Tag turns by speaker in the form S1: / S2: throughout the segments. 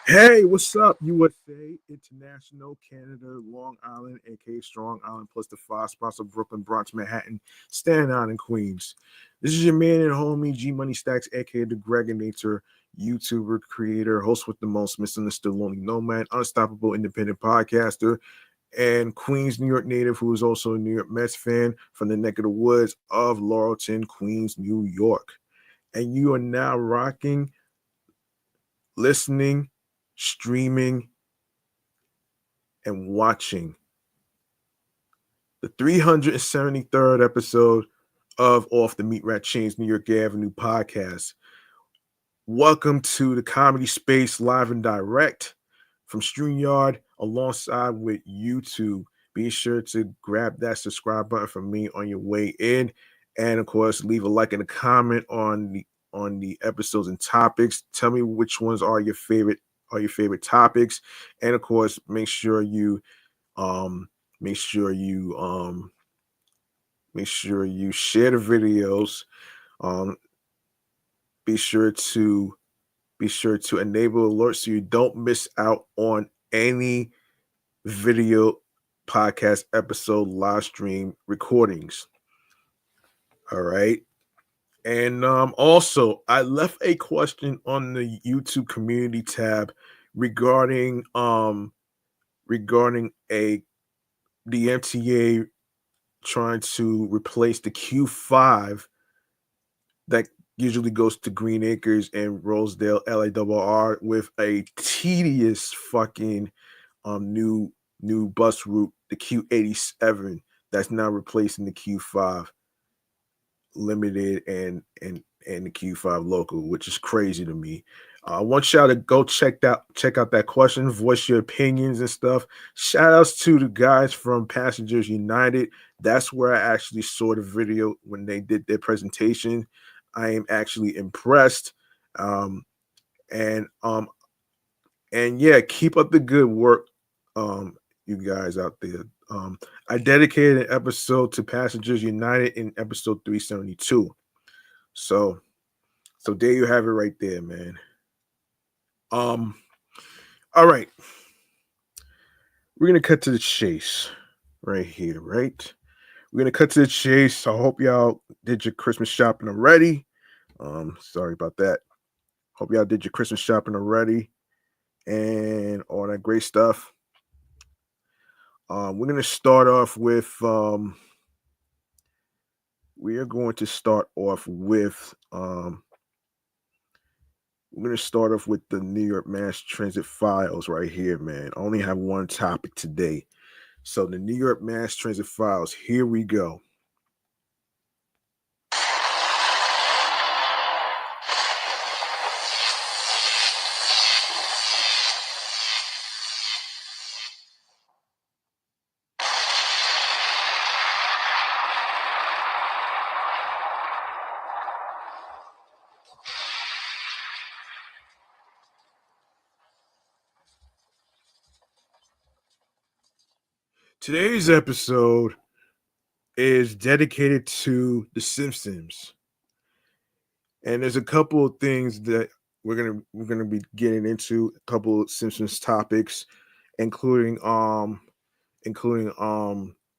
S1: Hey, what's up, USA, International, Canada, Long Island, aka Strong Island, plus the five spots of Brooklyn, Bronx, Manhattan, Staten Island, Queens. This is your man and homie, G Money Stacks, aka the Gregonator, YouTuber, creator, host with the most, misunderstood, lonely nomad, unstoppable independent podcaster, and Queens, New York native, who is also a New York Mets fan from the neck of the woods of Laurelton, Queens, New York. And you are now rocking, listening, streaming, and watching the 373rd episode of Off the Meat Rat Chainz New York Avenue podcast. Welcome to the comedy space live and direct from StreamYard alongside with YouTube. Be sure to grab that subscribe button from me on your way in. And of course, leave a like and a comment on the episodes and topics. Tell me which ones are your favorite topics. And of course, um make sure you um make sure you share the videos. Um be sure to be sure to enable alerts so you don't miss out on any video podcast episode live stream recordings. All right. And also I left a question on the YouTube community tab regarding regarding a the MTA trying to replace the Q5 that usually goes to Green Acres and Rosedale LARR with a tedious fucking new bus route, the Q87, that's now replacing the Q5 limited and the Q5 local, which is crazy to me. I want y'all to go check out that question, voice your opinions and stuff. Shout outs to the guys from Passengers United. That's where I actually saw the video when they did their presentation. I am actually impressed. Um, and yeah, keep up the good work, you guys out there. I dedicated an episode to Passengers United in episode 372. So so there you have it right there, man. Um, all right. We're gonna cut to the chase right here, right? We're gonna cut to the chase. I hope y'all did your Christmas shopping already. Sorry about that. Hope y'all did your Christmas shopping already and all that great stuff. We're gonna start off with we are going to start off with we're going to start off with the New York Mass Transit files right here, man. I only have one topic today. So, the New York Mass Transit files, here we go. Today's episode is dedicated to The Simpsons. And there's a couple of things that we're gonna be getting into, a couple of Simpsons topics, including the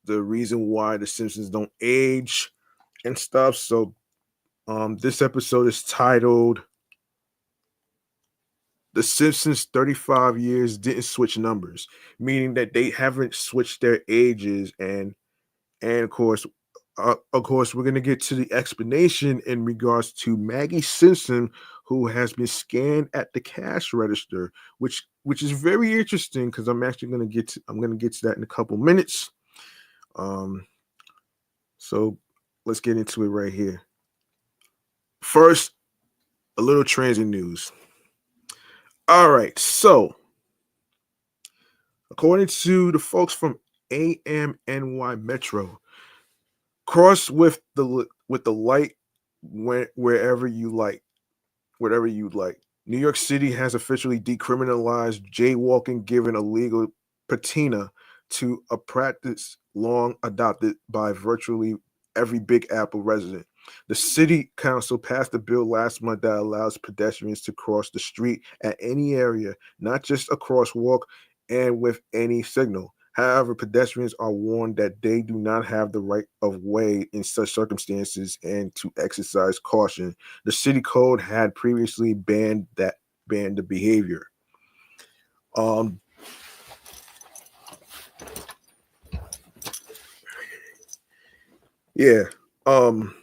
S1: reason why the Simpsons don't age and stuff. So this episode is titled "The Simpsons 35 years didn't switch numbers," meaning that they haven't switched their ages, and of course, we're gonna get to the explanation in regards to Maggie Simpson, who has been scanned at the cash register, which is very interesting because I'm gonna get to that in a couple minutes. Um, so let's get into it right here. First, a little transit news. All right, so according to the folks from AMNY Metro, cross with the light wherever you like, whatever you like. New York City has officially decriminalized jaywalking, given a legal patina to a practice long adopted by virtually every Big Apple resident. The city council passed a bill last month that allows pedestrians to cross the street at any area, not just a crosswalk, and with any signal. However, pedestrians are warned that they do not have the right of way in such circumstances and to exercise caution. The city code had previously banned the behavior. Um, yeah. Um,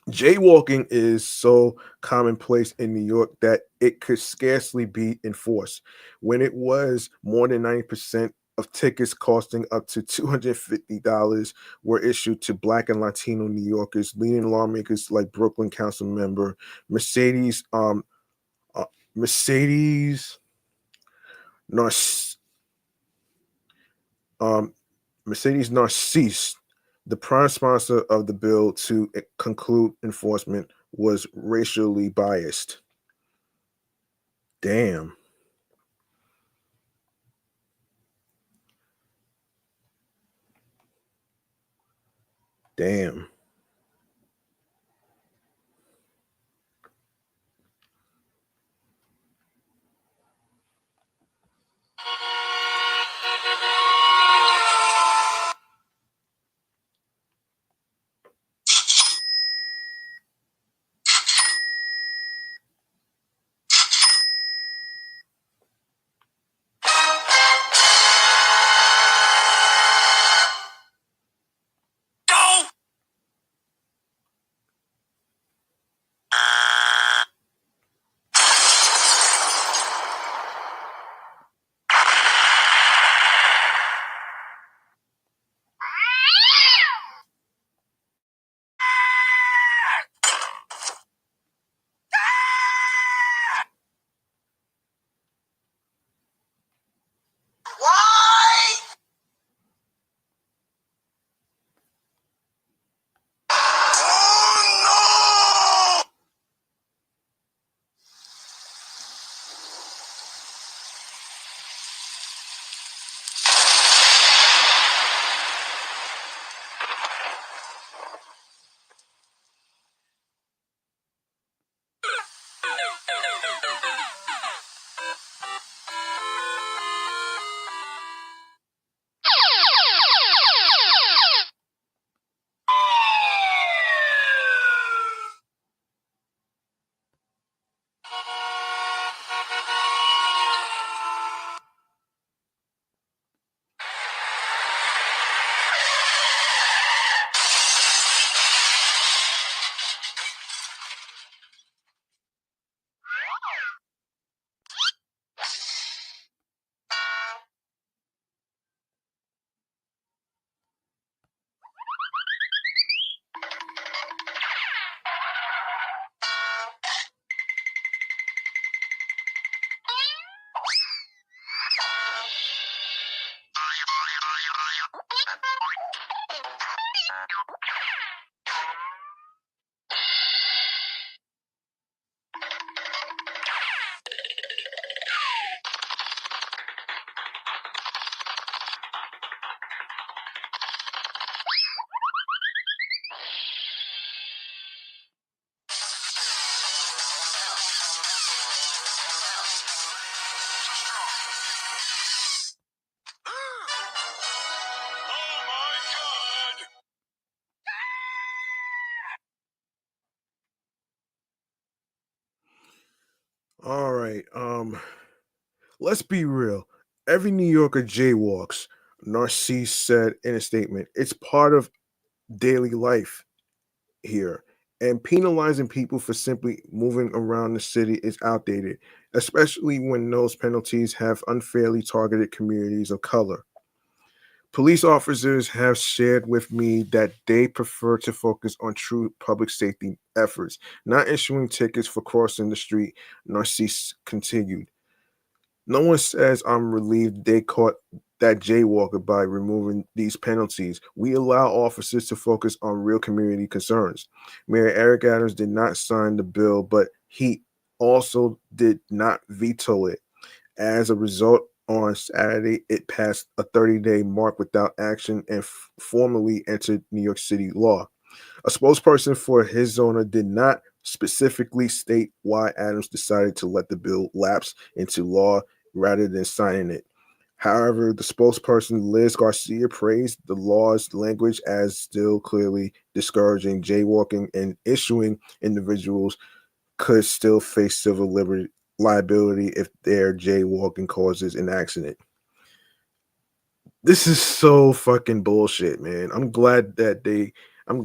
S1: Jaywalking is so commonplace in New York that it could scarcely be enforced. When it was, more than 90% of tickets costing up to $250 were issued to Black and Latino New Yorkers, leading lawmakers like Brooklyn Council member Mercedes uh, Mercedes Narc- um, Mercedes Narcisse, the prime sponsor of the bill to conclude enforcement, was racially biased. Damn. Damn. All right. Let's be real. Every New Yorker jaywalks, Narcisse said in a statement. It's part of daily life here. And penalizing people for simply moving around the city is outdated, especially when those penalties have unfairly targeted communities of color. Police officers have shared with me that they prefer to focus on true public safety efforts, not issuing tickets for crossing the street, Narcisse continued. No one says I'm relieved they caught that jaywalker by removing these penalties. We allow officers to focus on real community concerns. Mayor Eric Adams did not sign the bill, but he also did not veto it. As a result, on Saturday, it passed a 30-day mark without action and formally entered New York City law. A spokesperson for his owner did not specifically state why Adams decided to let the bill lapse into law rather than signing it. However, the spokesperson Liz Garcia praised the law's language as still clearly discouraging jaywalking and issuing individuals could still face civil liberty liability if their jaywalking causes an accident. This is so fucking bullshit, man. I'm glad that I'm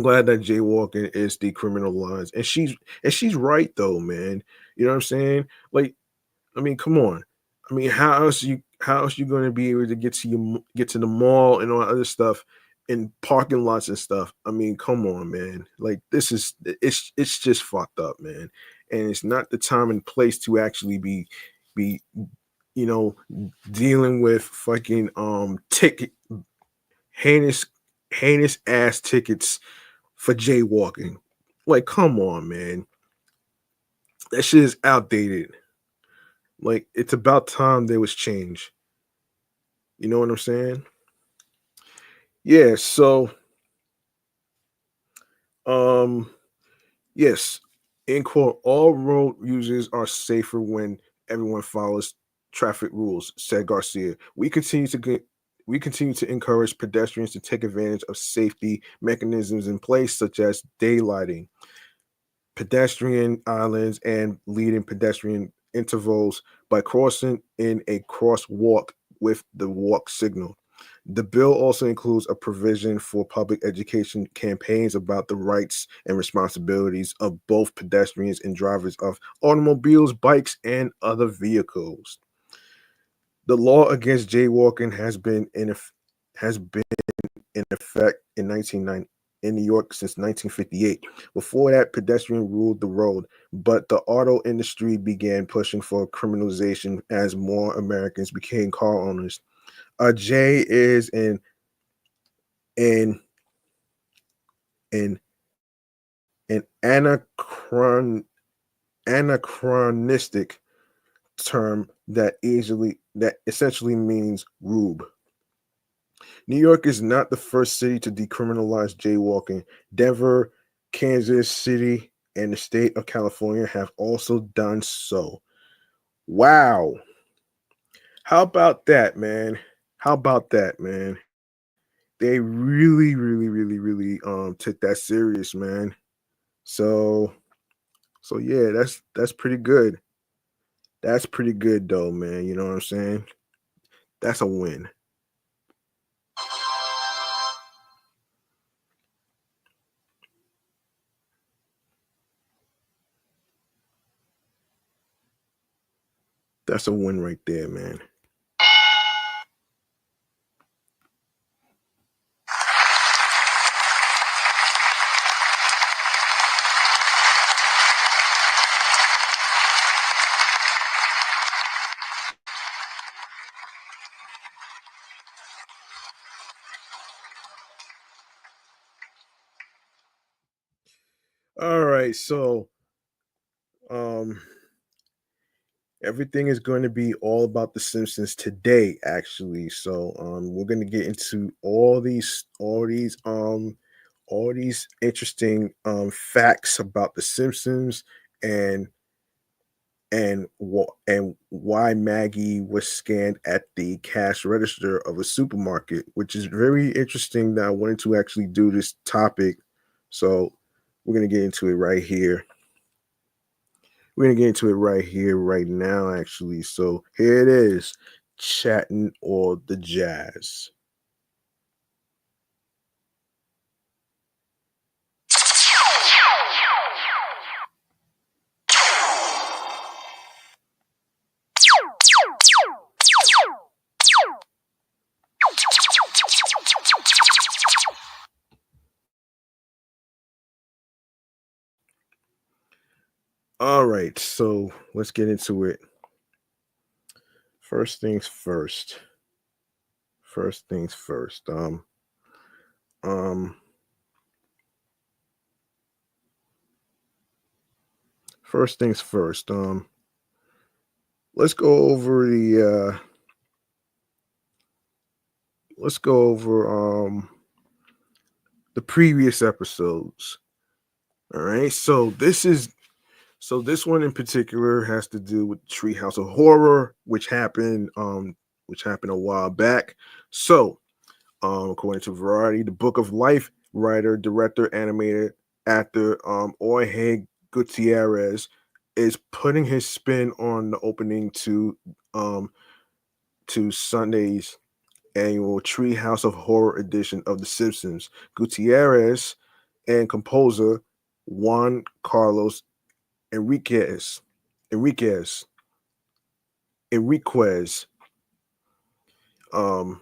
S1: glad that jaywalking is decriminalized. And she's right though, man. You know what I'm saying? Like, I mean, come on. I mean, how else you going to be able to get to the mall and all that other stuff in parking lots and stuff? I mean, come on, man. Like it's just fucked up, man. And it's not the time and place to actually be you know dealing with fucking ticket heinous heinous ass tickets for jaywalking. Like, come on, man. That shit is outdated. Like, it's about time there was change. You know what I'm saying? Yeah, so um yes, in quote, all road users are safer when everyone follows traffic rules, said Garcia. We continue to encourage pedestrians to take advantage of safety mechanisms in place, such as daylighting, pedestrian islands, and leading pedestrian intervals by crossing in a crosswalk with the walk signal. The bill also includes a provision for public education campaigns about the rights and responsibilities of both pedestrians and drivers of automobiles, bikes, and other vehicles. The law against jaywalking has been in effect in 1990 in New York since 1958. Before that, pedestrian ruled the road, but the auto industry began pushing for criminalization as more Americans became car owners. A J is an an an anachronistic term that essentially means rube. New York is not the first city to decriminalize jaywalking. Denver, Kansas City, and the state of California have also done so. Wow. How about that, man? How about that, man? They really, really, really, really took that serious, man. So yeah, that's pretty good. That's pretty good though, man. You know what I'm saying? That's a win. That's a win right there, man. All right, so um everything is going to be all about the Simpsons today, actually. So we're going to get into all these interesting facts about the Simpsons and and why Maggie was scanned at the cash register of a supermarket, which is very interesting that I wanted to actually do this topic. So we're going to get into it right here. We're gonna get into it right here, right now, actually. So here it is, chatting all the jazz. All right, so let's get into it. First things first. First things first. Um, First things first. Let's go over the. Let's go over the previous episodes. All right. So this one in particular has to do with Treehouse of Horror, which happened a while back. So, according to Variety, the Book of Life writer, director, animator, actor, Jorge Gutierrez is putting his spin on the opening um to Sunday's annual Treehouse of Horror edition of The Simpsons. Gutierrez and composer Juan Carlos Enriquez Enriquez Enriquez um,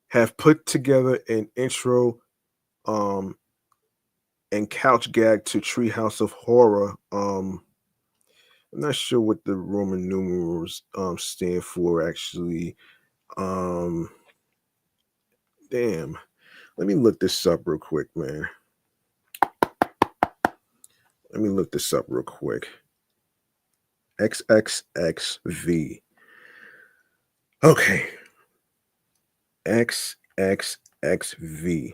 S1: have put together an intro um, and couch gag to Treehouse of Horror. I'm not sure what the Roman numerals stand for actually. Um, Damn. Let me look this up real quick, man. Let me look this up real quick. XXXV. Okay. XXXV.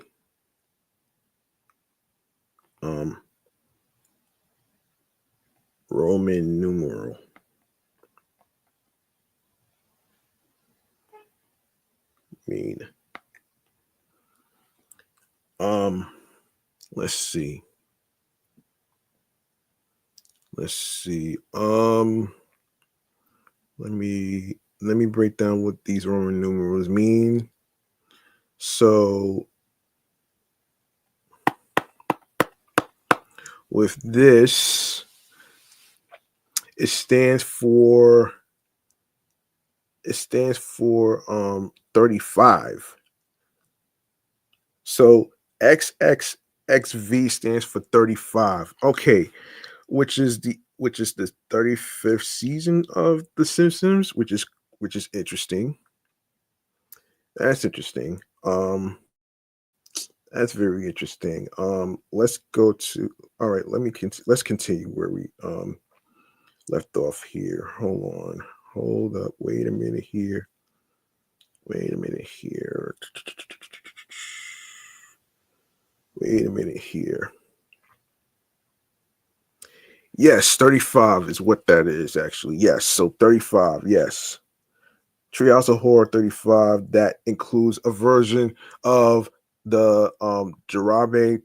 S1: Um, Roman numeral. Mean. Um, let's see. Let's see. Let me break down what these Roman numerals mean. So with this, it stands for 35. So XXXV stands for 35. Okay, which is the 35th season of The Simpsons, which is interesting. That's interesting. That's very interesting. Let's go to all right. Let's continue where we left off here. Hold on. Hold up. Wait a minute here. Wait a minute here. Wait a minute here. Yes, 35 is what that is actually. Yes, so 35. Yes. Treehouse of Horror 35 that includes a version of the Jarabe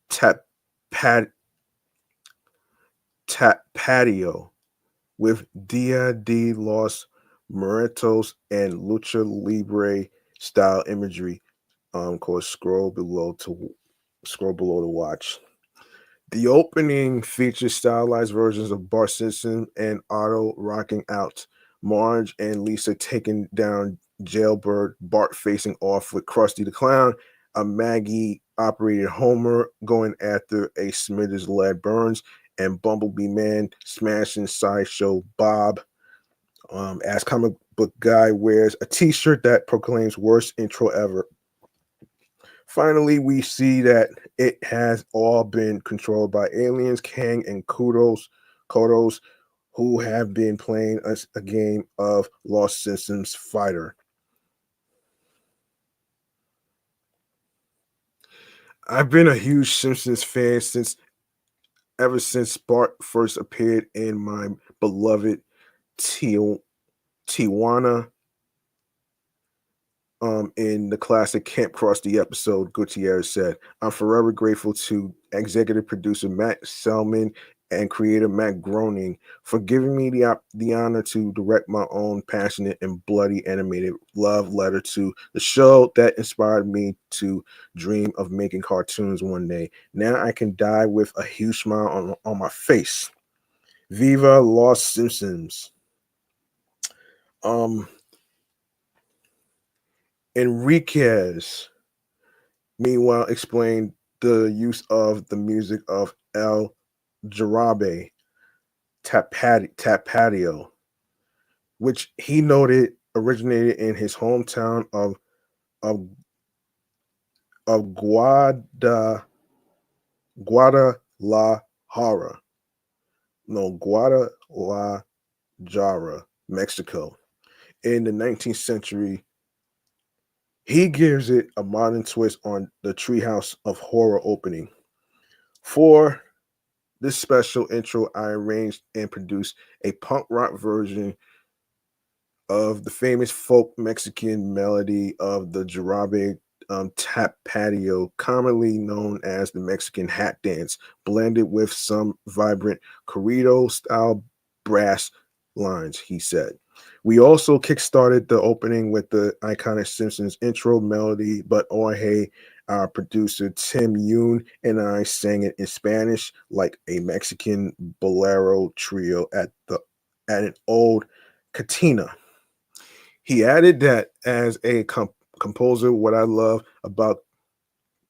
S1: tap pat tap patio with Dia de los Muertos and Lucha Libre style imagery. Called scroll below to watch. The opening features stylized versions of Bart Simpson and Otto rocking out, Marge and Lisa taking down Jailbird, Bart facing off with Krusty the Clown, a Maggie operated Homer going after a Smithers led Burns, and Bumblebee Man smashing Sideshow Bob. As comic book guy wears a t-shirt that proclaims worst intro ever. Finally, we see that it has all been controlled by aliens, Kang and Kodos, who have been playing a game of Lost Systems Fighter. I've been a huge Simpsons fan ever since Bart first appeared in my beloved Tijuana in the classic Camp Krusty episode. Gutierrez said, I'm forever grateful to executive producer Matt Selman and creator Matt Groening for giving me the honor to direct my own passionate and bloody animated love letter to the show that inspired me to dream of making cartoons one day. Now I can die with a huge smile on my face. Viva Los Simpsons. Um, Enriquez meanwhile explained the use of the music of El Jarabe Tapatio, which he noted originated in his hometown of, of Guadalajara. No, Guadalajara, Mexico. in the 19th century, he gives it a modern twist on the Treehouse of Horror opening. For this special intro, I arranged and produced a punk rock version of the famous folk Mexican melody of the Jarabe tap patio, commonly known as the Mexican hat dance, blended with some vibrant corrido style brass lines, he said. We also kickstarted the opening with the iconic Simpsons intro melody, but Jorge, our producer Tim Yoon, and I sang it in Spanish like a Mexican bolero trio at an old cantina. He added that as a composer, what I love about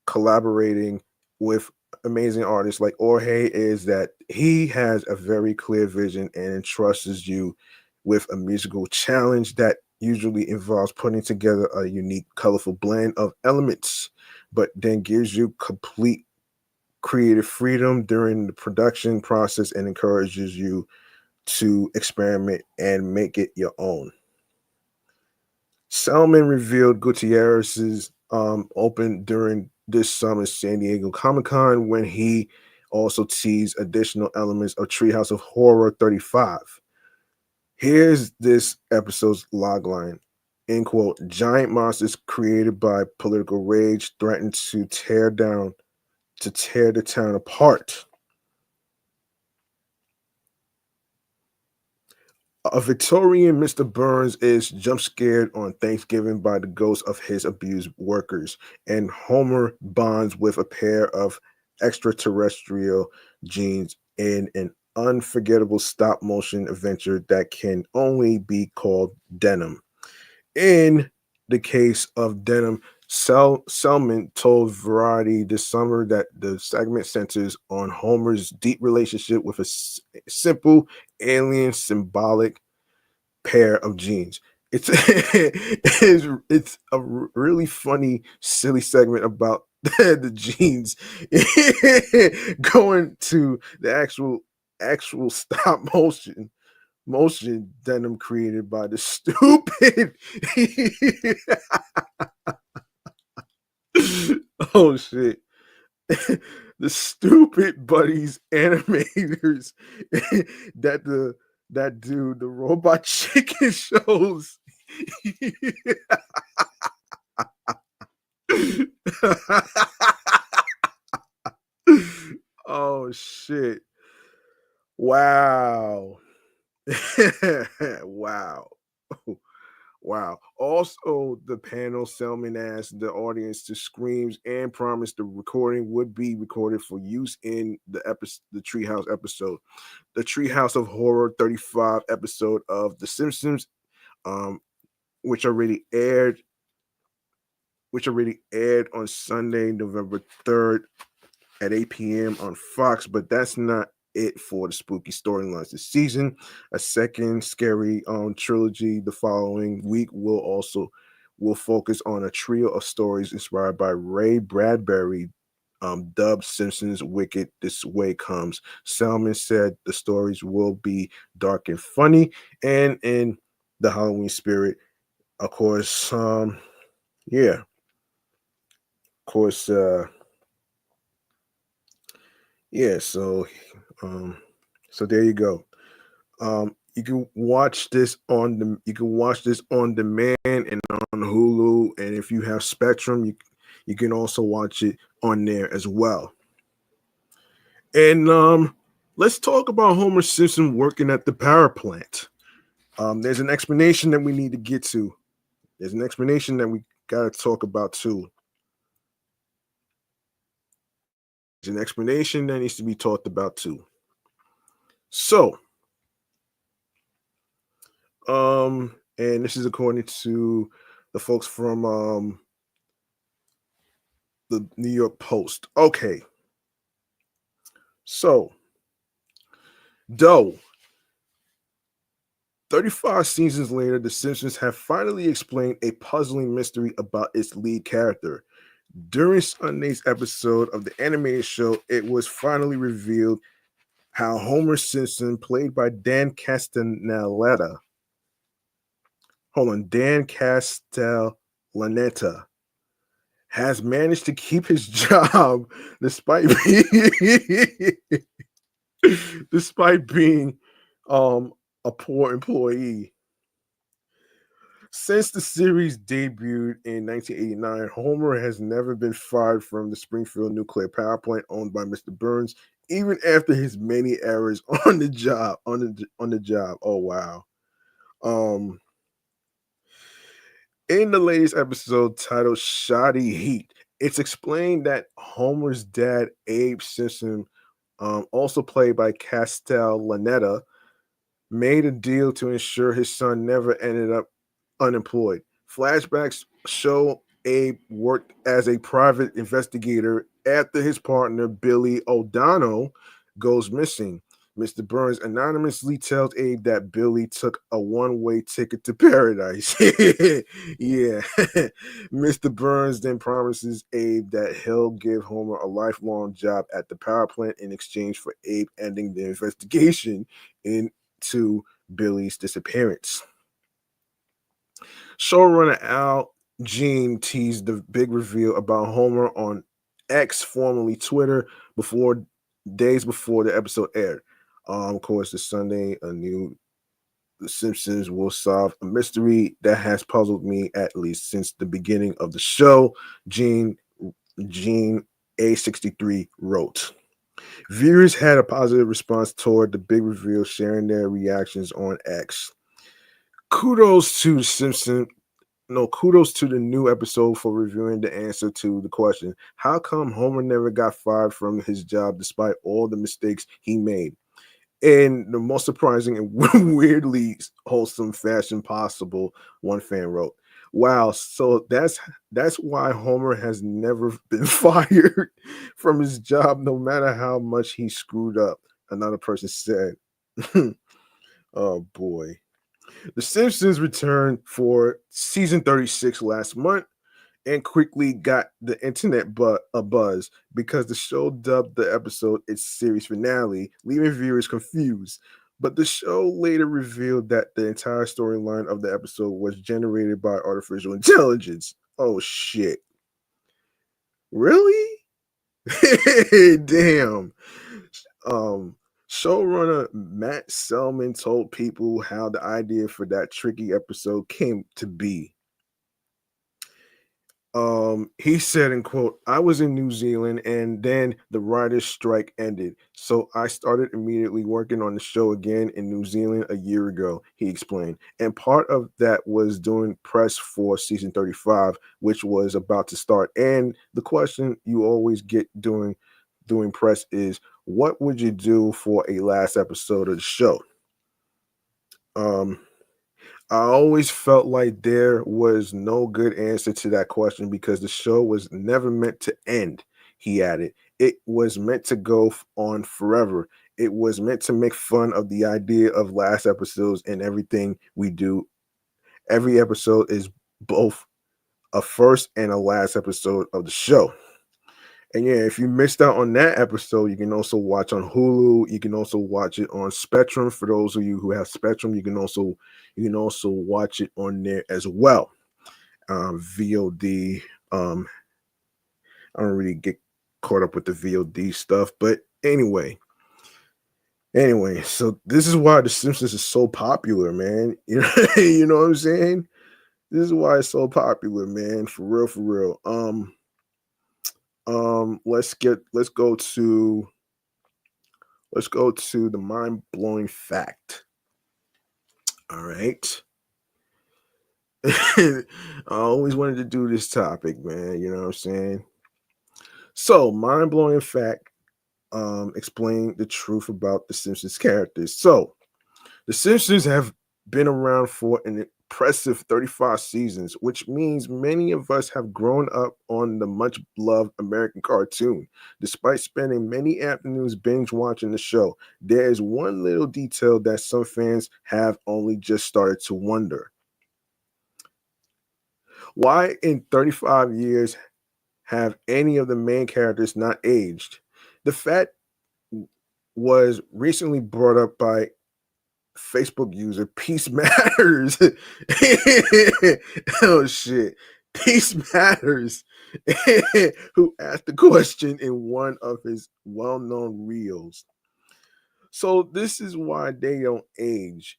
S1: collaborating with amazing artists like Jorge is that he has a very clear vision and entrusts you with a musical challenge that usually involves putting together a unique, colorful blend of elements, but then gives you complete creative freedom during the production process and encourages you to experiment and make it your own. Salmon revealed Gutierrez's open during this summer's San Diego Comic Con when he also teased additional elements of Treehouse of Horror 35. Here's this episode's logline. End quote. Giant monsters created by political rage threaten to tear the town apart. A Victorian Mr. Burns is jump scared on Thanksgiving by the ghost of his abused workers, and Homer bonds with a pair of extraterrestrial genes in an unforgettable stop motion adventure that can only be called Denim. In the case of Denim, Selman told Variety this summer that the segment centers on Homer's deep relationship with a simple alien symbolic pair of jeans. It's it's a really funny, silly segment about the jeans going to the actual stop motion denim created by the stupid oh shit the stupid buddies animators that do the robot chicken shows. Oh shit. Wow. Wow. Wow. Also, the panel Selman asked the audience to screams and promised the recording would be recorded for use in the Treehouse episode. The Treehouse of Horror 35 episode of The Simpsons, um, which already aired on Sunday, November 3rd at 8 p.m. on Fox, but that's not it for the spooky storylines this season. A second scary trilogy the following week will focus on a trio of stories inspired by Ray Bradbury, dubbed Simpsons Wicked This Way Comes. Salmon said the stories will be dark and funny and in the Halloween spirit. Of course, yeah, of course, yeah, um so there you go. You can watch this on demand and on Hulu, and if you have Spectrum, you can also watch it on there as well. And let's talk about Homer Simpson working at the power plant. There's an explanation that we need to get to. There's an explanation that we got to talk about too. There's an explanation that needs to be talked about too. So, and this is according to the folks from the New York Post. Okay. So, though 35 seasons later, The Simpsons have finally explained a puzzling mystery about its lead character. During Sunday's episode of the animated show, it was finally revealed how Homer Simpson, played by Dan Castellaneta, hold on, Dan Castellaneta has managed to keep his job despite being, despite being a poor employee. Since the series debuted in 1989, Homer has never been fired from the Springfield nuclear power plant owned by Mr. Burns, even after his many errors on the job. On the job. Oh wow. Um, in the latest episode titled "Shoddy Heat," it's explained that Homer's dad, Abe Simpson, also played by Castellaneta, made a deal to ensure his son never ended up unemployed. Flashbacks show Abe worked as a private investigator after his partner Billy O'Donnell goes missing. Mr. Burns anonymously tells Abe that Billy took a one-way ticket to paradise. Yeah. Mr. Burns then promises Abe that he'll give Homer a lifelong job at the power plant in exchange for Abe ending the investigation into Billy's disappearance. Showrunner Al Jean teased the big reveal about Homer on X, formerly Twitter, before days before the episode aired. Of course, this Sunday, a new The Simpsons will solve a mystery that has puzzled me at least since the beginning of the show. Gene A63 wrote. Viewers had a positive response toward the big reveal, sharing their reactions on X. Kudos to Simpson No, kudos to the new episode for reviewing the answer to the question: how come Homer never got fired from his job despite all the mistakes he made? In the most surprising and weirdly wholesome fashion possible, one fan wrote. Wow, so that's why Homer has never been fired from his job, no matter how much he screwed up. Another person said. Oh boy. The Simpsons returned for season 36 last month and quickly got the internet a buzz because the show dubbed the episode its series finale, leaving viewers confused. But the show later revealed that the entire storyline of the episode was generated by artificial intelligence. Oh shit. Really? Damn. Um Showrunner Matt Selman told people how the idea for that tricky episode came to be. He said, in quote, I was in New Zealand and then the writer's strike ended. So I started immediately working on the show again in New Zealand a year ago, he explained. And part of that was doing press for season 35, which was about to start. And the question you always get doing press is, what would you do for a last episode of the show? Um I always felt like there was no good answer to that question because the show was never meant to end, he added. It was meant to go on forever. It was meant to make fun of the idea of last episodes and everything we do. Every episode is both a first and a last episode of the show. And yeah, if you missed out on that episode, you can also watch on Hulu. You can also watch it on Spectrum. For those of you who have Spectrum, you can also watch it on there as well. VOD. I don't really get caught up with the VOD stuff, but anyway. So this is why The Simpsons is so popular, man. You know, you know what I'm saying? This is why it's so popular, man. For real, for real. Let's go to the mind-blowing fact. All right. I always wanted to do this topic, man. You know what I'm saying? So, mind-blowing fact, explain the truth about the Simpsons characters. So, the Simpsons have been around for an impressive 35 seasons, which means many of us have grown up on the much loved American cartoon. Despite spending many afternoons binge watching the show, there is one little detail that some fans have only just started to wonder. Why in 35 years have any of the main characters not aged? The fact was recently brought up by Facebook user Peace Matters. Oh shit. Peace Matters, who asked the question in one of his well-known reels. So this is why they don't age.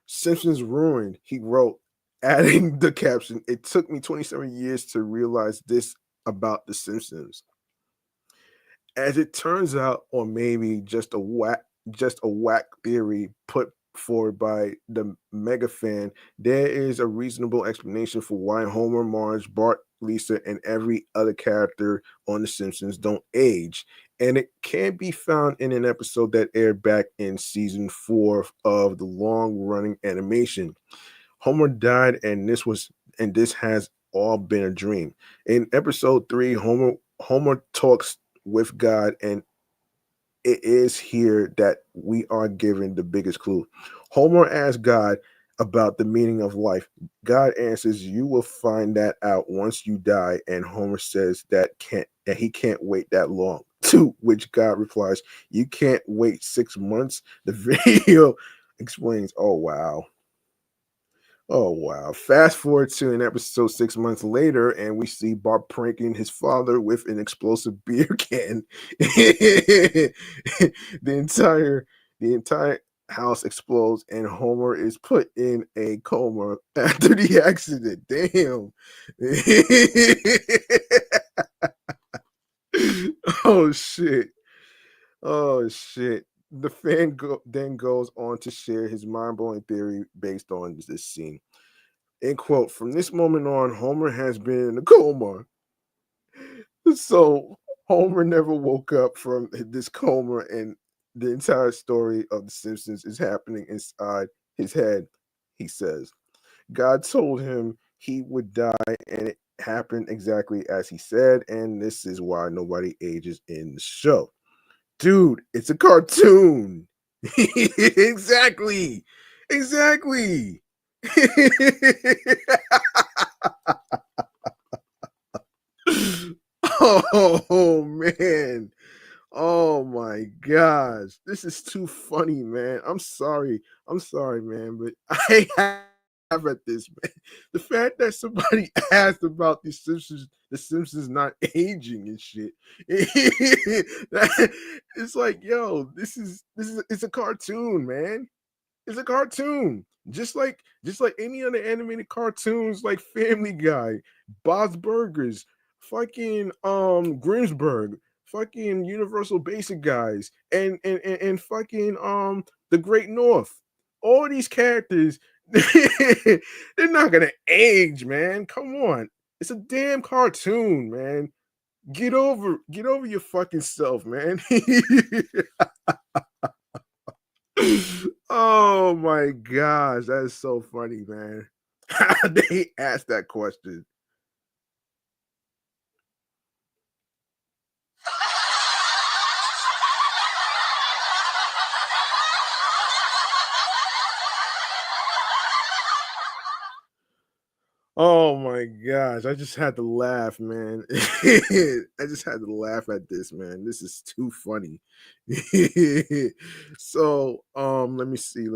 S1: Simpsons ruined, he wrote, adding the caption, "It took me 27 years to realize this about The Simpsons." As it turns out, or maybe just a whack theory put forward by the mega fan, there is a reasonable explanation for why Homer, Marge, Bart, Lisa, and every other character on The Simpsons don't age. And it can be found in an episode that aired back in season 4 of the long running animation. Homer died, and this has all been a dream. In episode 3, Homer talks with God, and it is here that we are given the biggest clue. Homer asks God about the meaning of life. God answers, "You will find that out once you die." And Homer says that he can't wait that long. To which God replies, "You can't wait 6 months." The video explains, "Oh wow." Oh wow. Fast forward to an episode 6 months later, and we see Bob pranking his father with an explosive beer can. the entire the entire house explodes, and Homer is put in a coma after the accident. Damn. Oh shit. Oh shit. The then goes on to share his mind-blowing theory based on this scene. End quote. From this moment on, Homer has been in a coma. So Homer never woke up from this coma, and the entire story of The Simpsons is happening inside his head, he says. God told him he would die, and it happened exactly as he said, and this is why nobody ages in the show. Dude, it's a cartoon. Exactly. Exactly. Oh man. Oh my gosh. This is too funny, man. I'm sorry. I'm sorry, man, but I have at this, man. The fact that somebody asked about the Simpsons not aging and shit. It's like, yo, this is it's a cartoon, man. It's a cartoon. Just like any other animated cartoons like Family Guy, Bob's Burgers, fucking Grimsburg, fucking Universal Basic Guys, and fucking The Great North. All these characters, they're not gonna age, man. Come on. It's a damn cartoon, man. Get over your fucking self, man. Oh my gosh, that is so funny, man. They asked that question. Oh my gosh, I just had to laugh, man. I just had to laugh at this, man. This is too funny. So, let me see.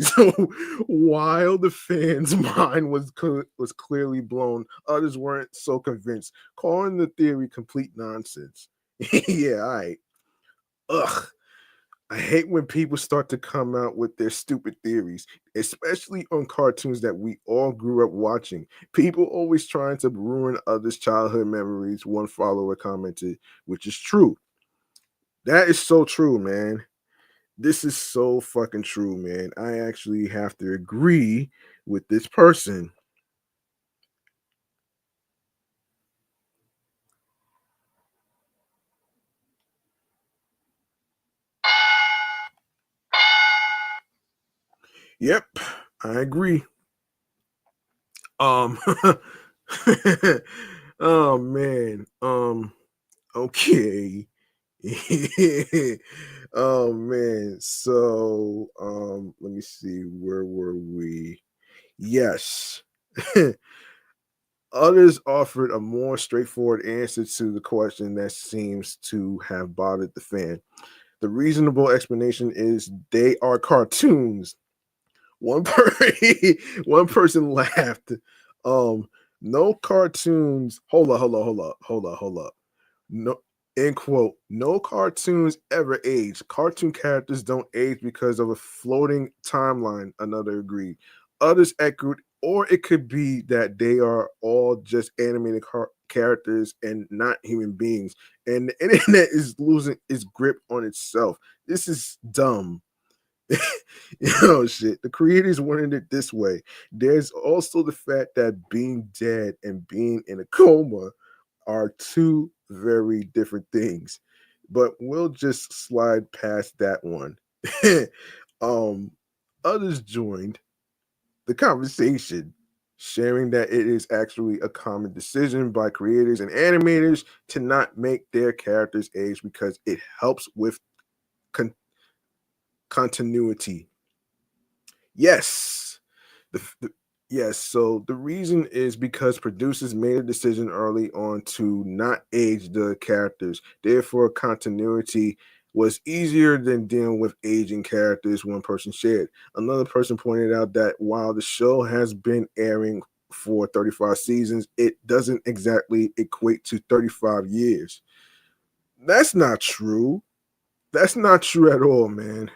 S1: So, while the fans' mind was clearly blown, others weren't so convinced, calling the theory complete nonsense. Yeah, all right. Ugh. I hate when people start to come out with their stupid theories, especially on cartoons that we all grew up watching. People always trying to ruin others' childhood memories, one follower commented, which is true. That is so true, man. This is so fucking true, man. I actually have to agree with this person. Yep, I agree. Um oh man. Okay. Oh man. So let me see, where were we? Yes. Others offered a more straightforward answer to the question that seems to have bothered the fan. The reasonable explanation is they are cartoons. One one person laughed. Um, no cartoons. Hold up. No, end quote. No cartoons ever age. Cartoon characters don't age because of a floating timeline. Another agreed. Others echoed, or it could be that they are all just animated characters and not human beings. And the internet is losing its grip on itself. This is dumb. Shit. The creators wanted it this way. There's also the fact that being dead and being in a coma are two very different things. But we'll just slide past that one. um, Others joined the conversation, sharing that it is actually a common decision by creators and animators to not make their characters age because it helps with con- continuity. Yes. The yes, so the reason is because producers made a decision early on to not age the characters. Therefore, continuity was easier than dealing with aging characters, one person shared. Another person pointed out that while the show has been airing for 35 seasons, it doesn't exactly equate to 35 years. That's not true. That's not true at all, man.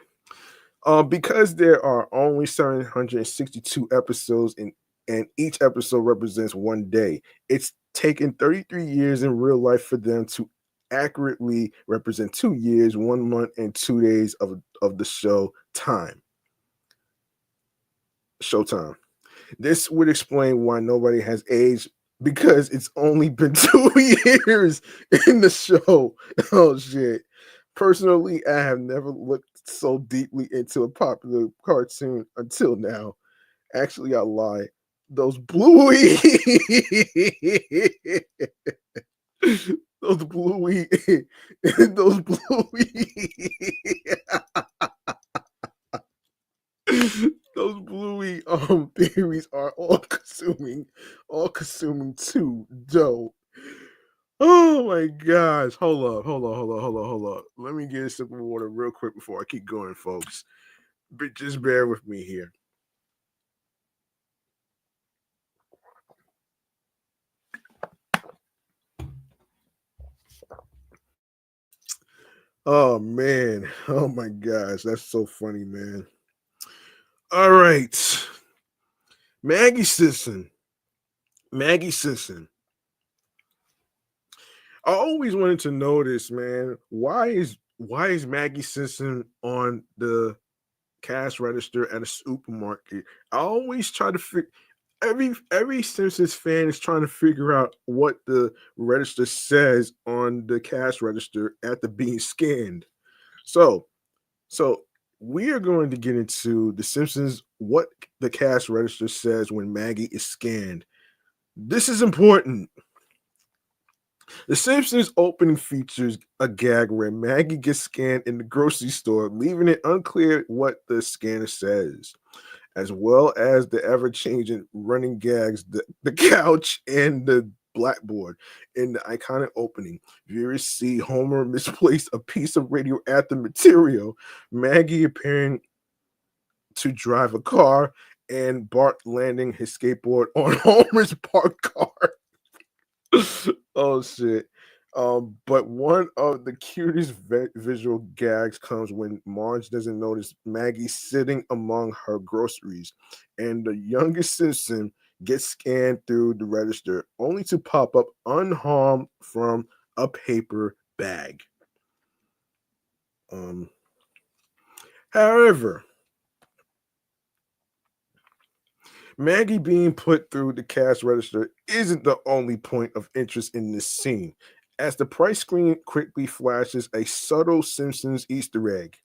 S1: Because there are only 762 episodes and each episode represents one day, it's taken 33 years in real life for them to accurately represent 2 years, 1 month, and 2 days of the showtime. This would explain why nobody has aged because it's only been 2 years in the show. Oh shit. Personally, I have never looked so deeply into a popular cartoon until now. Actually, I lie. Those bluey, those bluey, those bluey, those bluey theories are all consuming too. Dope. Oh my gosh. Hold up. Let me get a sip of water real quick before I keep going, folks. But just bear with me here. Oh man. Oh my gosh. That's so funny, man. All right. Maggie Simpson. Maggie Simpson. I always wanted to know this, man. Why is Maggie Simpson on the cash register at a supermarket? I always try to figure every Simpsons fan is trying to figure out what the register says on the cash register after being scanned. So so we are going to get into the Simpsons what the cash register says when Maggie is scanned. This is important. The Simpsons opening features a gag where Maggie gets scanned in the grocery store, leaving it unclear what the scanner says, as well as the ever changing running gags, the couch, and the blackboard. In the iconic opening, viewers see Homer misplace a piece of radioactive material, Maggie appearing to drive a car, and Bart landing his skateboard on Homer's parked car. Oh shit. But one of the cutest visual gags comes when Marge doesn't notice Maggie sitting among her groceries, and the youngest Simpson gets scanned through the register, only to pop up unharmed from a paper bag. Um, However, Maggie being put through the cash register isn't the only point of interest in this scene, as the price screen quickly flashes a subtle Simpsons Easter egg.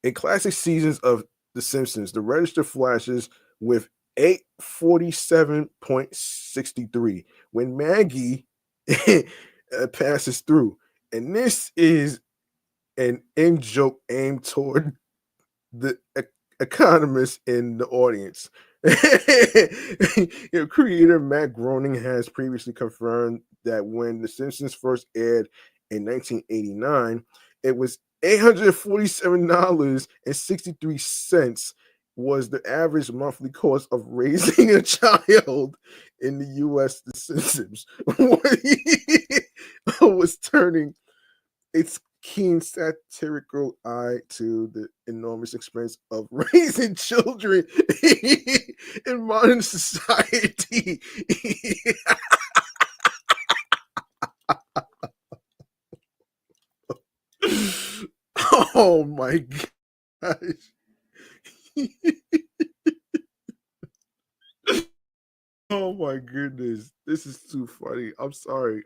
S1: In classic seasons of The Simpsons, the register flashes with 847.63 when Maggie passes through. And this is an in joke aimed toward the economists in the audience. Creator Matt Groening has previously confirmed that when The Simpsons first aired in 1989, It was $847.63 was the average monthly cost of raising a child in the US. The Simpsons was turning its keen satirical eye to the enormous expense of raising children in modern society. Oh my gosh. Oh my goodness. This is too funny. I'm sorry.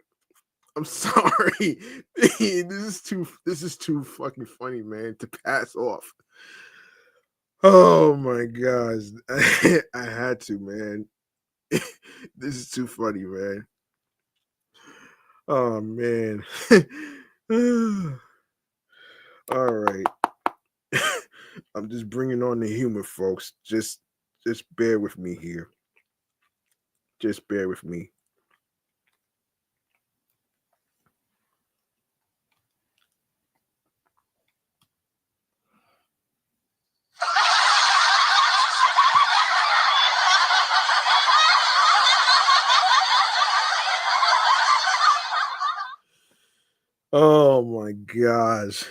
S1: I'm sorry. This is too fucking funny, man, to pass off. Oh my gosh. I had to, man. This is too funny, man. Oh man. All right. I'm just bringing on the humor, folks. Just bear with me here. Just bear with me. Oh my gosh.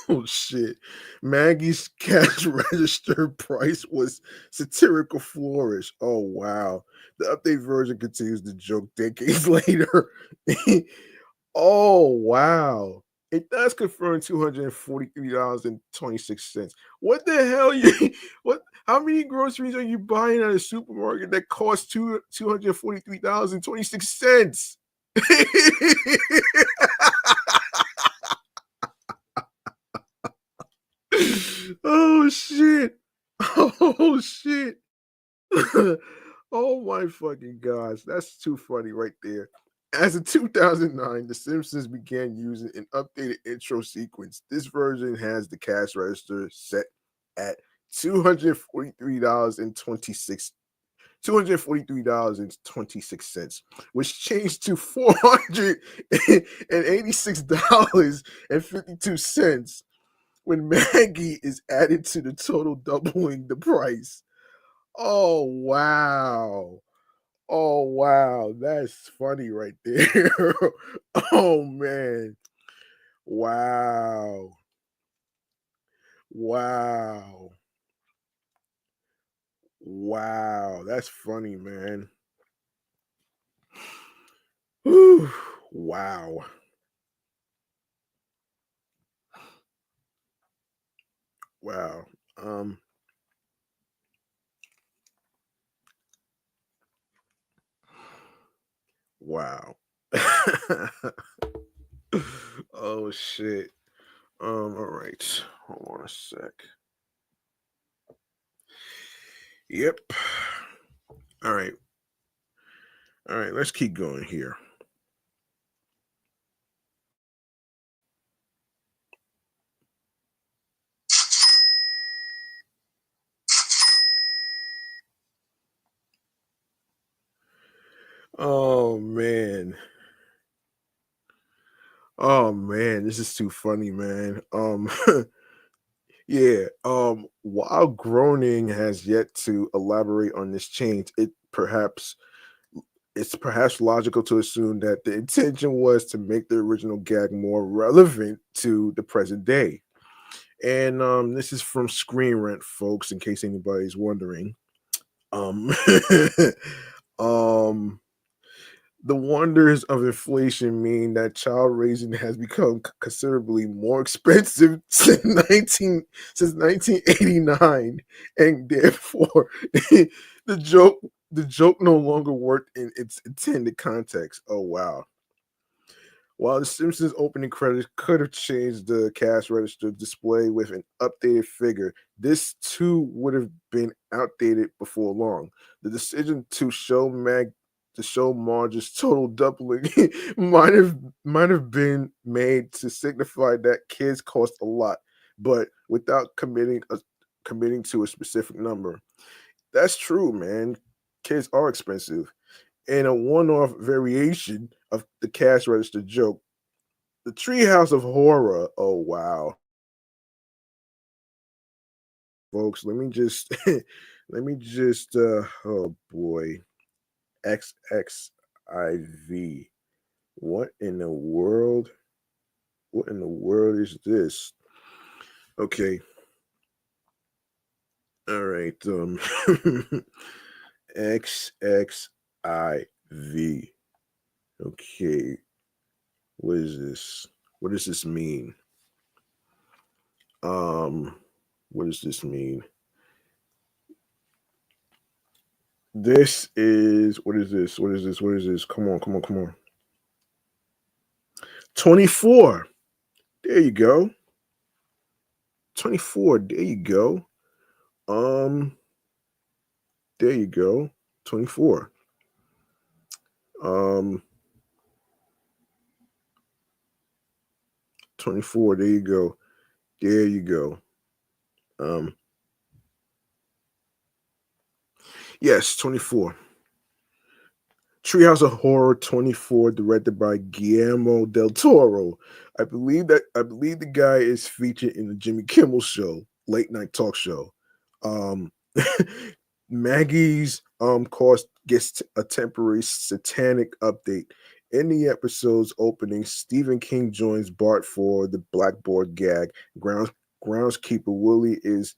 S1: Oh shit. Maggie's cash register price was satirical flourish. Oh wow. The update version continues the joke decades later. Oh wow. It does confirm $243.26. What the hell you what how many groceries are you buying at a supermarket that cost $243.26? Oh shit. Oh shit. Oh my fucking gosh. That's too funny right there. As of 2009, The Simpsons began using an updated intro sequence. This version has the cash register set at $243.26 $243.26, which changed to $486.52 when Maggie is added to the total, doubling the price. Oh wow. Oh wow, that's funny right there. Oh man. Wow. Wow. Wow. That's funny, man. Whew. Wow. Wow. Um wow. Oh shit. All right. Hold on a sec. Yep. All right. All right, let's keep going here. Oh man. Oh man, this is too funny, man. Yeah, while Groening has yet to elaborate on this change, it's perhaps logical to assume that the intention was to make the original gag more relevant to the present day. And this is from Screen Rant, folks, in case anybody's wondering. Um, um, the wonders of inflation mean that child raising has become considerably more expensive since 1989, and therefore the joke the joke no longer worked in its intended context. Oh wow. While the Simpsons opening credits could have changed the cash register display with an updated figure, this too would have been outdated before long. The decision to show Marge's total doubling might have been made to signify that kids cost a lot, but without committing to a specific number. That's true, man. Kids are expensive. and a one-off variation of the cash register joke, the Treehouse of Horror. Oh wow, folks, let me just oh boy, XXIV. What in the world? What in the world is this? Okay, all right. XXIV. Okay, what is this? What does this mean? Um, what does this mean? This is what is this? What is this? What is this? Come on, come on, come on. 24. There you go. 24. There you go. Um, there you go. 24. Um, 24. There you go. There you go. Um, yes, 24. Treehouse of Horror 24, directed by Guillermo del Toro. I believe the guy is featured in the Jimmy Kimmel Show, late night talk show. Um, Maggie's course gets a temporary satanic update. In the episode's opening, Stephen King joins Bart for the blackboard gag. Groundskeeper Willie is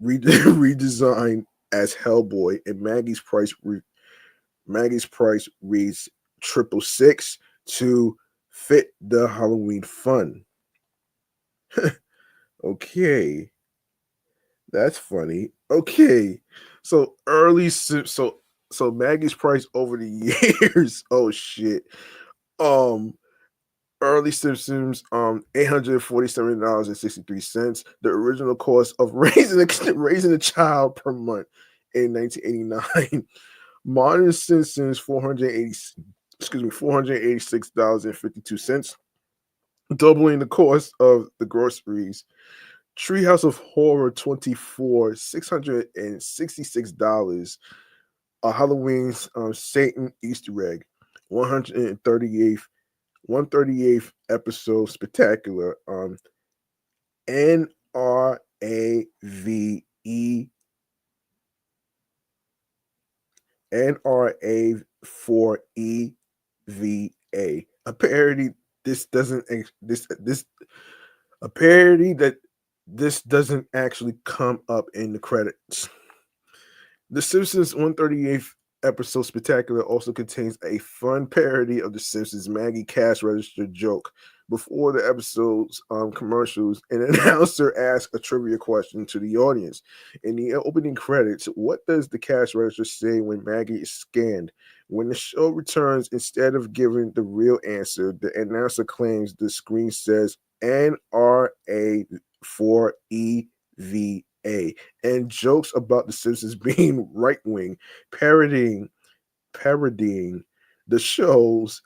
S1: redesigned as Hellboy, and Maggie's price reads 666 to fit the Halloween fun. Okay, that's funny. Okay, so so Maggie's price over the years. Oh shit. Um, Early Simpsons, $847.63. The original cost of raising a child per month in 1989. Modern Simpsons, 486.52, doubling the cost of the groceries. Treehouse of Horror 24, $666. A Halloween's Satan Easter egg, 138th 138th episode spectacular. NRAVE NRA4EVA. A parody this doesn't ex- this a parody that this doesn't actually come up in the credits. The Simpsons 138th episode spectacular also contains a fun parody of the Simpsons Maggie cash register joke. Before the episode's commercials, an announcer asks a trivia question to the audience. In the opening credits, what does the cash register say when Maggie is scanned? When the show returns, instead of giving the real answer, the announcer claims the screen says NRA4EVA and jokes about the Simpsons being right wing, parodying the show's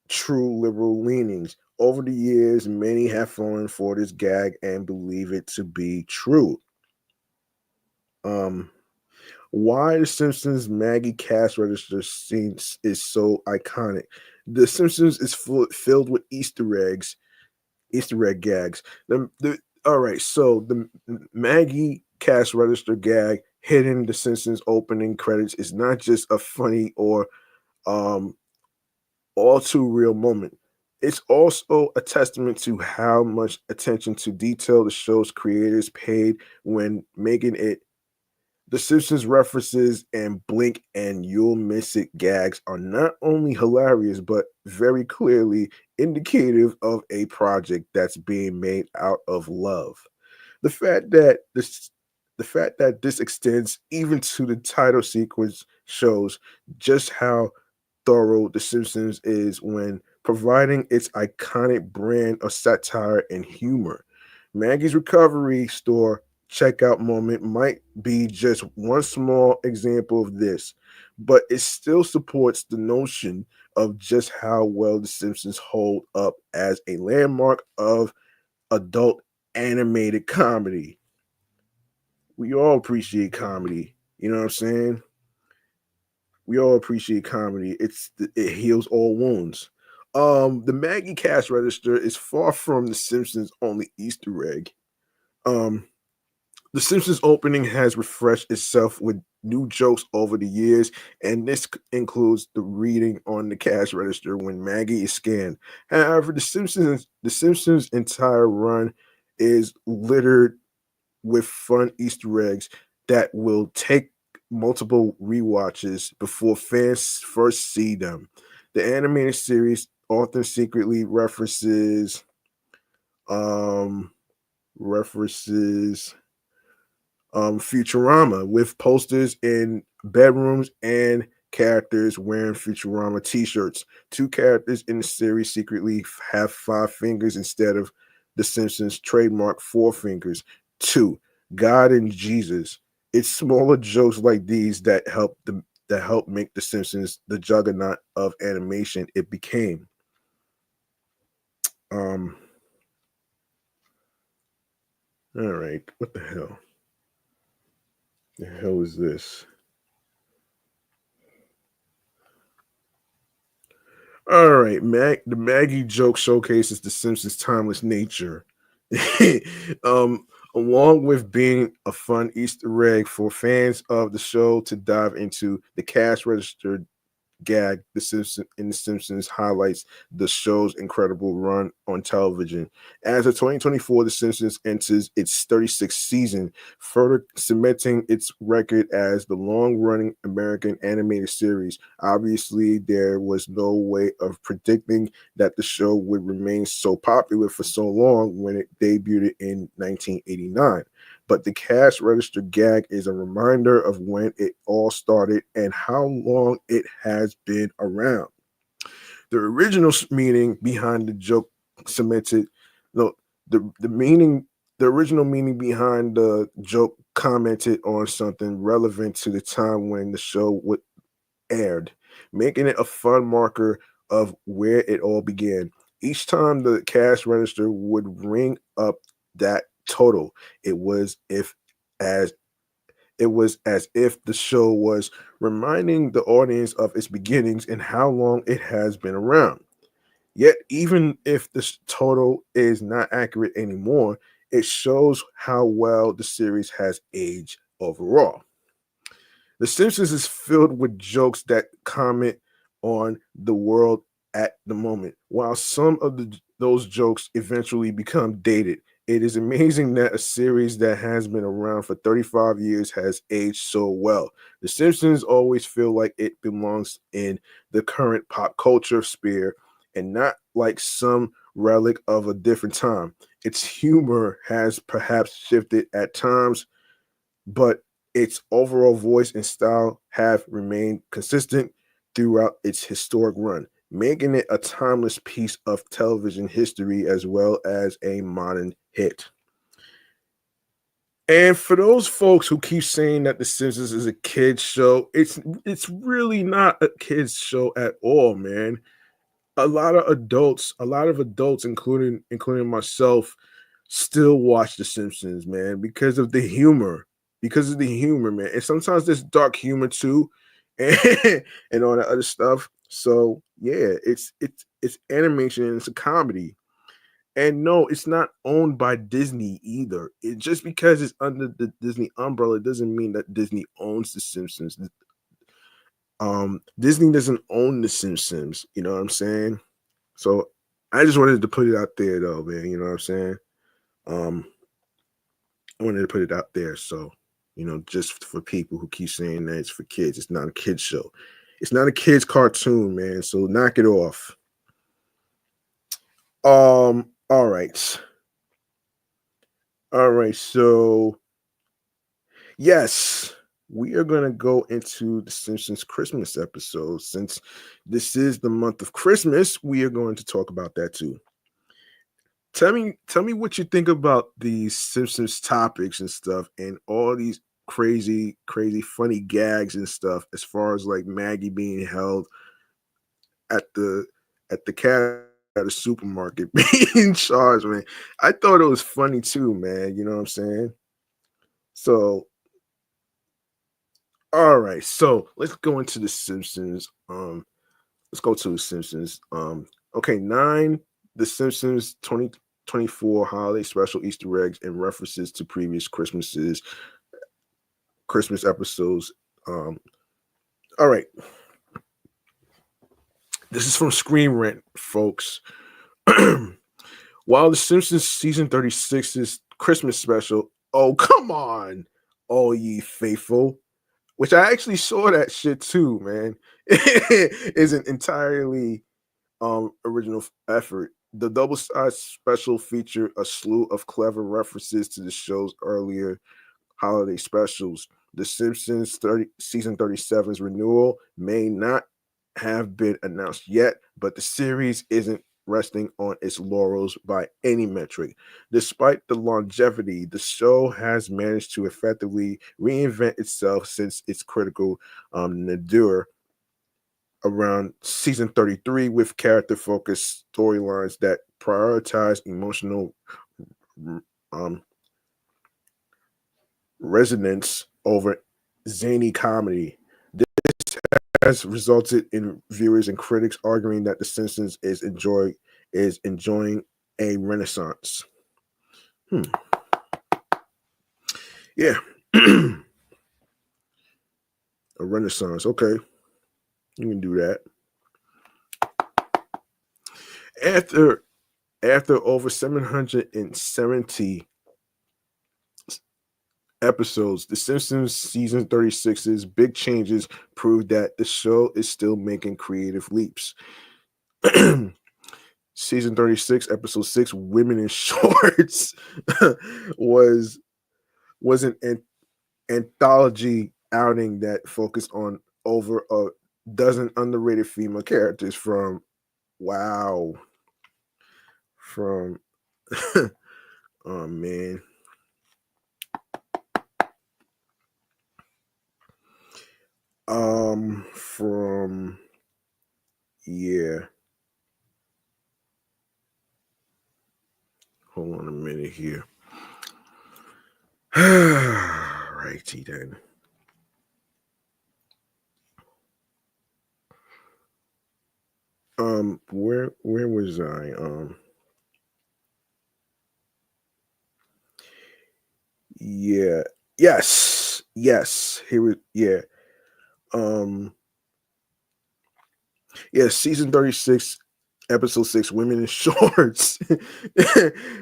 S1: true liberal leanings. Over the years, many have fallen for this gag and believe it to be true. Um, why the Simpsons Maggie cash register scene is so iconic. The Simpsons is filled with Easter egg gags. All right, so the Maggie cash register gag hidden the Simpsons opening credits is not just a funny or um all too real moment. It's also a testament to how much attention to detail the show's creators paid when making it. The Simpsons references and blink and you'll miss it gags are not only hilarious, but very clearly indicative of a project that's being made out of love. The fact that this extends even to the title sequence shows just how thorough The Simpsons is when providing its iconic brand of satire and humor. Maggie's recovery store checkout moment might be just one small example of this, but it still supports the notion of just how well The Simpsons hold up as a landmark of adult animated comedy. We all appreciate comedy. You know what I'm saying? We all appreciate comedy. It heals all wounds. The Maggie cash register is far from the Simpsons' only Easter egg. Um, the Simpsons opening has refreshed itself with new jokes over the years, and this includes the reading on the cash register when Maggie is scanned. However, the Simpsons' entire run is littered with fun Easter eggs that will take multiple rewatches before fans first see them. The animated series often secretly um references Futurama with posters in bedrooms and characters wearing Futurama t-shirts. Two characters in the series secretly have five fingers instead of the Simpsons trademark four fingers. Two, God and Jesus. It's smaller jokes like these that help make the Simpsons the juggernaut of animation it became. Um all right, what the hell? The hell is this? All right, the Maggie joke showcases the Simpsons' timeless nature. um, Along with being a fun Easter egg for fans of the show to dive into, the cash register gag The Simpsons highlights the show's incredible run on television. As of 2024, The Simpsons enters its 36th season, further cementing its record as the long-running American animated series. Obviously, there was no way of predicting that the show would remain so popular for so long when it debuted in 1989, but the cash register gag is a reminder of when it all started and how long it has been around. The original meaning behind the joke cemented, no, the meaning, the original meaning behind the joke commented on something relevant to the time when the show would aired, making it a fun marker of where it all began. Each time the cash register would ring up that total, it was if as as if the show was reminding the audience of its beginnings and how long it has been around. Yet, even if the total is not accurate anymore, it shows how well the series has aged overall. The Simpsons is filled with jokes that comment on the world at the moment. While some of those jokes eventually become dated, it is amazing that a series that has been around for 35 years has aged so well. The Simpsons always feel like it belongs in the current pop culture sphere and not like some relic of a different time. Its humor has perhaps shifted at times, but its overall voice and style have remained consistent throughout its historic run, making it a timeless piece of television history as well as a modern hit. And for those folks who keep saying that The Simpsons is a kids show, it's really not a kids show at all, man. A lot of adults, including myself, still watch The Simpsons, man, because of the humor. Because of the humor, man. And sometimes there's dark humor too, and, and all that other stuff. So yeah, it's animation, it's a comedy. And no, it's not owned by Disney either. It just because it's under the Disney umbrella doesn't mean that Disney owns The Simpsons. Disney doesn't own The Simpsons, you know what I'm saying? So I just wanted to put it out there though, man. You know what I'm saying? Um, I wanted to put it out there. So, just for people who keep saying that it's for kids, it's not a kids show. It's not a kids cartoon, man. So knock it off. All right. All right. So yes, we are gonna go into the Simpsons Christmas episode. Since this is the month of Christmas, we are going to talk about that too. Tell me what you think about these Simpsons topics and stuff, and all these crazy, funny gags and stuff. As far as like Maggie being held at the cat at a supermarket being charged, man. I thought it was funny too, man. You know what I'm saying? So All right, so let's go into the Simpsons. Let's go to the Simpsons. Okay, 9, the Simpsons 2024 holiday special Easter eggs and references to previous Christmas episodes. Um, all right, this is from Screen Rant, folks. While the Simpsons season 36's Christmas special, oh come on, all ye faithful, which I actually saw that shit too, man. Is an entirely original effort. The double-sized special featured a slew of clever references to the show's earlier holiday specials. The Simpsons season 37's renewal may not have been announced yet, but the series isn't resting on its laurels by any metric. Despite the longevity, the show has managed to effectively reinvent itself since its critical nadir around season 33 with character focused storylines that prioritize emotional um, resonance over zany comedy. This has resulted in viewers and critics arguing that The Simpsons is enjoying a renaissance. Hmm. Yeah, a renaissance. Okay, you can do that. After over 770 episodes, The Simpsons season 36's big changes prove that the show is still making creative leaps. Season 36, episode 6, Women in Shorts, was an anthology outing that focused on over a dozen underrated female characters wow, from, oh man. From, yeah. Hold on a minute here. Righty then. Where was I? Yeah. Yes. Here we yeah. Um, yeah, season 36, episode 6, Women in Shorts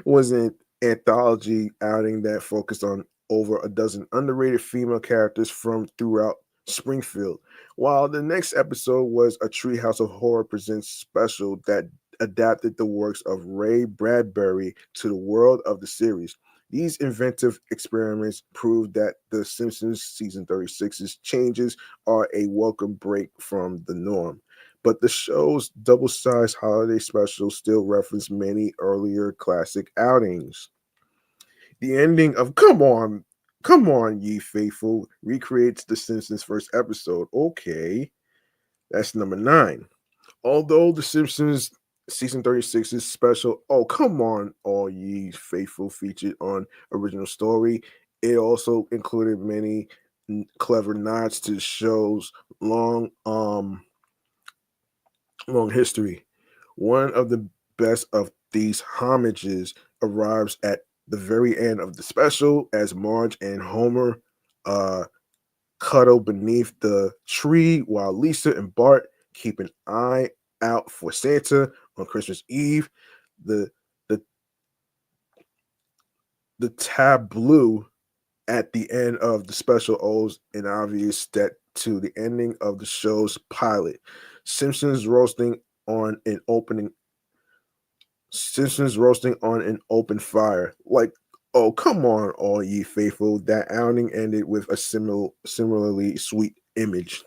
S1: was an anthology outing that focused on over a dozen underrated female characters from throughout Springfield. While the next episode was a Treehouse of Horror Presents special that adapted the works of Ray Bradbury to the world of the series. These inventive experiments proved that The Simpsons season 36's changes are a welcome break from the norm, but the show's double-sized holiday special still reference many earlier classic outings. The ending of Come On, Ye Faithful recreates The Simpsons' first episode. Okay, that's number 9. Although The Simpsons season 36's special, Oh Come On, All Ye Faithful, featured on original story, it also included many clever nods to the show's long history. One of the best of these homages arrives at the very end of the special as Marge and Homer uh, cuddle beneath the tree while Lisa and Bart keep an eye out for Santa on Christmas Eve. The the the tableau at the end of the special owes an obvious step to the ending of the show's pilot. Simpsons roasting on an opening Simpsons roasting on an open fire. Like, oh come on, all ye faithful. That outing ended with a similarly sweet image.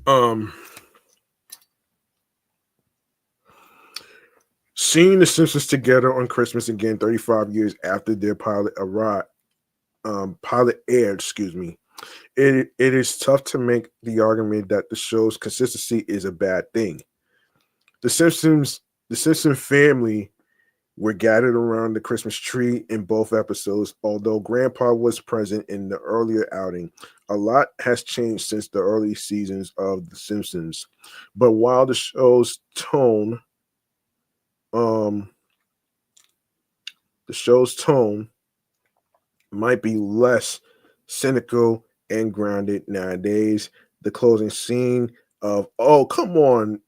S1: um Seeing the Simpsons together on Christmas again 35 years after their pilot aired, excuse me, It is tough to make the argument that the show's consistency is a bad thing. The Simpsons, the Simpson family were gathered around the Christmas tree in both episodes. Although Grandpa was present in the earlier outing, a lot has changed since the early seasons of The Simpsons. But while um, the show's tone might be less cynical and grounded nowadays, the closing scene of "Oh, come on,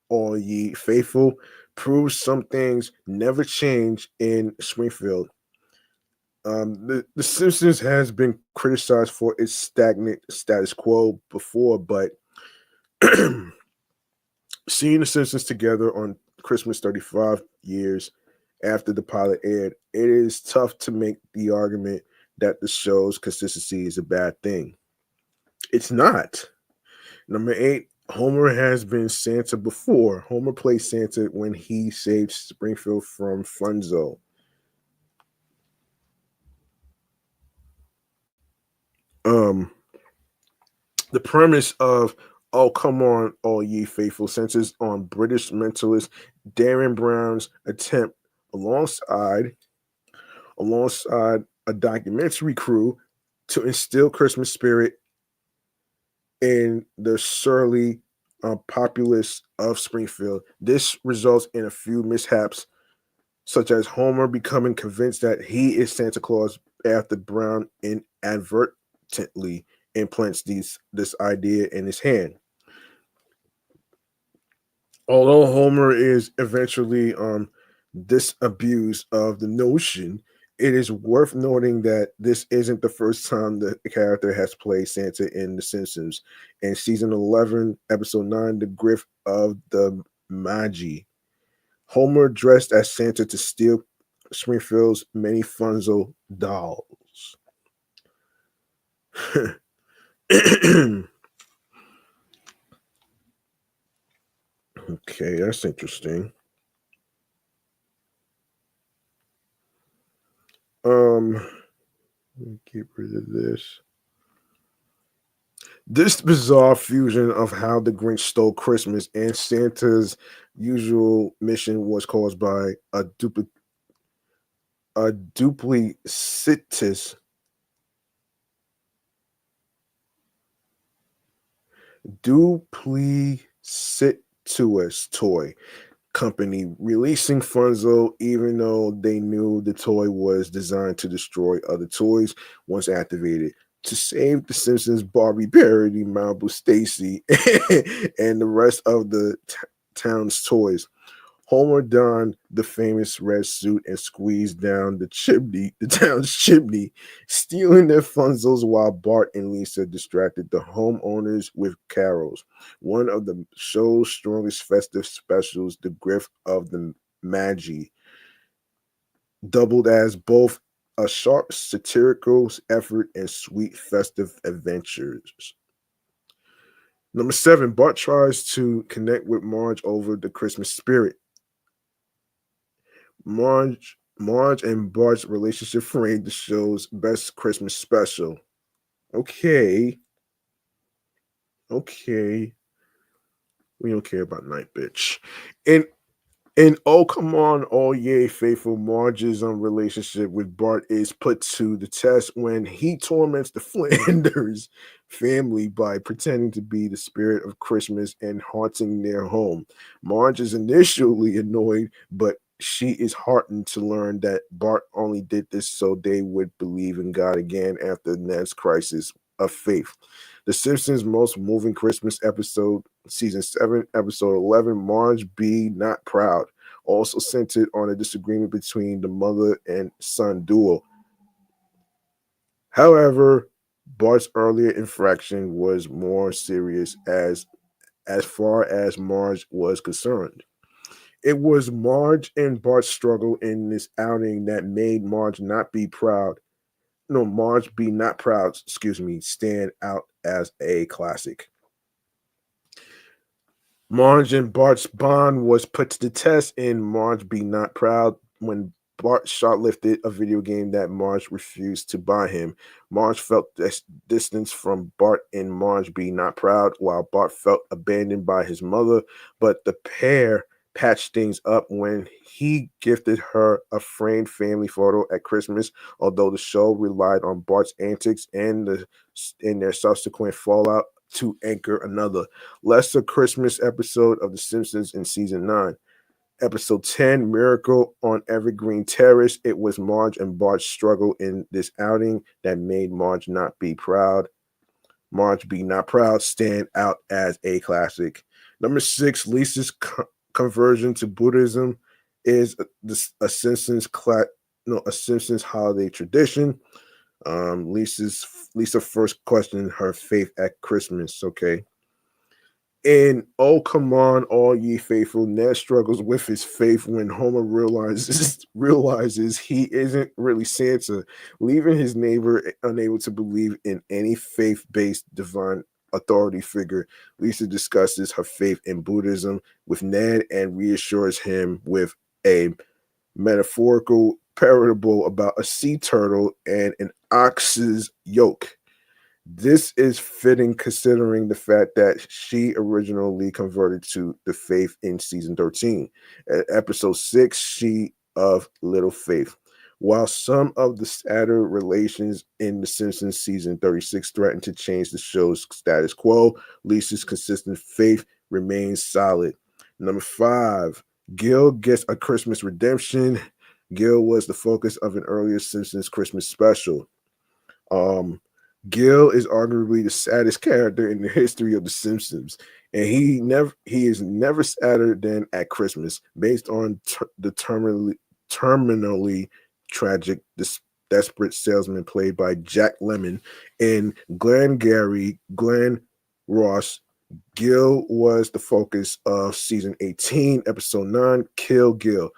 S1: all ye faithful" proves some things never change in Springfield. The Simpsons has been criticized for its stagnant status quo before, but seeing the Simpsons together on Christmas 35 years after the pilot aired, it is tough to make the argument that the show's consistency is a bad thing. It's not. Number 8, Homer has been Santa before. Homer played Santa when he saved Springfield from Funzo. Um, the premise of "Oh, come on, all ye faithful" centers on British mentalist Darren Brown's attempt alongside alongside a documentary crew to instill Christmas spirit in the surly populace of Springfield. This results in a few mishaps, such as Homer becoming convinced that he is Santa Claus after Brown inadvertently implants this idea in his hand. Although Homer is eventually disabused of the notion, it is worth noting that this isn't the first time the character has played Santa in The Simpsons. In season 11, episode 9, The Grift of the Magi, Homer dressed as Santa to steal Springfield's many Funzo dolls. Okay, that's interesting. Let me get rid of this. This bizarre fusion of how the Grinch stole Christmas and Santa's usual mission was caused by a duplicitous toy company releasing Funzo, even though they knew the toy was designed to destroy other toys once activated. To save the Simpsons Barbie parody Malibu Stacy and the rest of the town's toys, Homer donned the famous red suit and squeezed down the town's chimney, stealing their funzos while Bart and Lisa distracted the homeowners with carols. One of the show's strongest festive specials, The Grift of the Magi, doubled as both a sharp satirical effort and sweet festive adventures. Number 7, Bart tries to connect with Marge over the Christmas spirit. Marge and Bart's relationship framed the show's best Christmas special. Okay, okay, we don't care about Night Bitch. And And oh, come on, all yay faithful, Marge's relationship with Bart is put to the test when he torments the Flanders family by pretending to be the spirit of Christmas and haunting their home. Marge is initially annoyed, but she is heartened to learn that Bart only did this so they would believe in God again after Ned's crisis of faith. The Simpsons' most moving Christmas episode, season 7, episode 11, Marge Be Not Proud, also centered on a disagreement between the mother and son duo. However, Bart's earlier infraction was more serious as far as Marge was concerned. It was Marge and Bart's struggle in this outing that made Marge not be proud. No, Marge Be Not Proud, excuse me, stand out as a classic. Marge and Bart's bond was put to the test in Marge Be Not Proud when Bart shoplifted a video game that Marge refused to buy him. Marge felt this distance from Bart and Marge be not proud, while Bart felt abandoned by his mother. But the pair patched things up when he gifted her a framed family photo at Christmas, although the show relied on Bart's antics and in their subsequent fallout to anchor another lesser Christmas episode of The Simpsons in season 9. Episode 10, Miracle on Evergreen Terrace. It was Marge and Bart's struggle in this outing that made Marge not be proud. Marge be not proud stand out as a classic. Number 6, Lisa's conversion to Buddhism is a Simpsons a Simpsons holiday tradition. Lisa first questioned her faith at Christmas. Okay. And oh, come on, all ye faithful. Ned struggles with his faith when Homer realizes he isn't really Santa, leaving his neighbor unable to believe in any faith-based divine authority figure. Lisa discusses her faith in Buddhism with Ned and reassures him with a metaphorical parable about a sea turtle and an ox's yoke. This is fitting considering the fact that she originally converted to the faith in season 13. At episode 6, she of little faith. While some of the sadder relations in The Simpsons season 36 threaten to change the show's status quo, Lisa's consistent faith remains solid. Number 5, Gil gets a Christmas redemption. Gil was the focus of an earlier Simpsons Christmas special. Gil is arguably the saddest character in the history of The Simpsons, and he is never sadder than at Christmas, based on the terminally tragic, desperate salesman played by Jack Lemmon and Glenn Ross. Gil was the focus of season 18, episode 9, Kill Gil,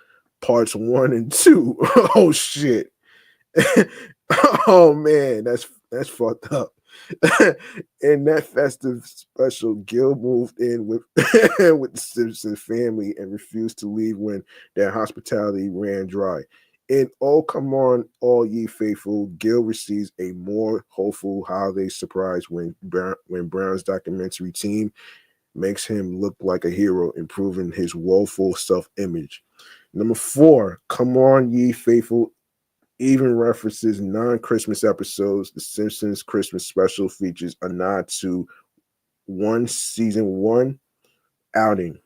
S1: parts 1 and 2. Oh shit. Oh man, that's fucked up. In that festive special, Gil moved in with with the Simpson family and refused to leave when their hospitality ran dry. In Oh Come On, All Ye Faithful, Gil receives a more hopeful holiday surprise when Brown's documentary team makes him look like a hero, improving his woeful self-image. Number 4, Come On Ye Faithful even references non-Christmas episodes. The Simpsons Christmas special features a nod to season 1 outing.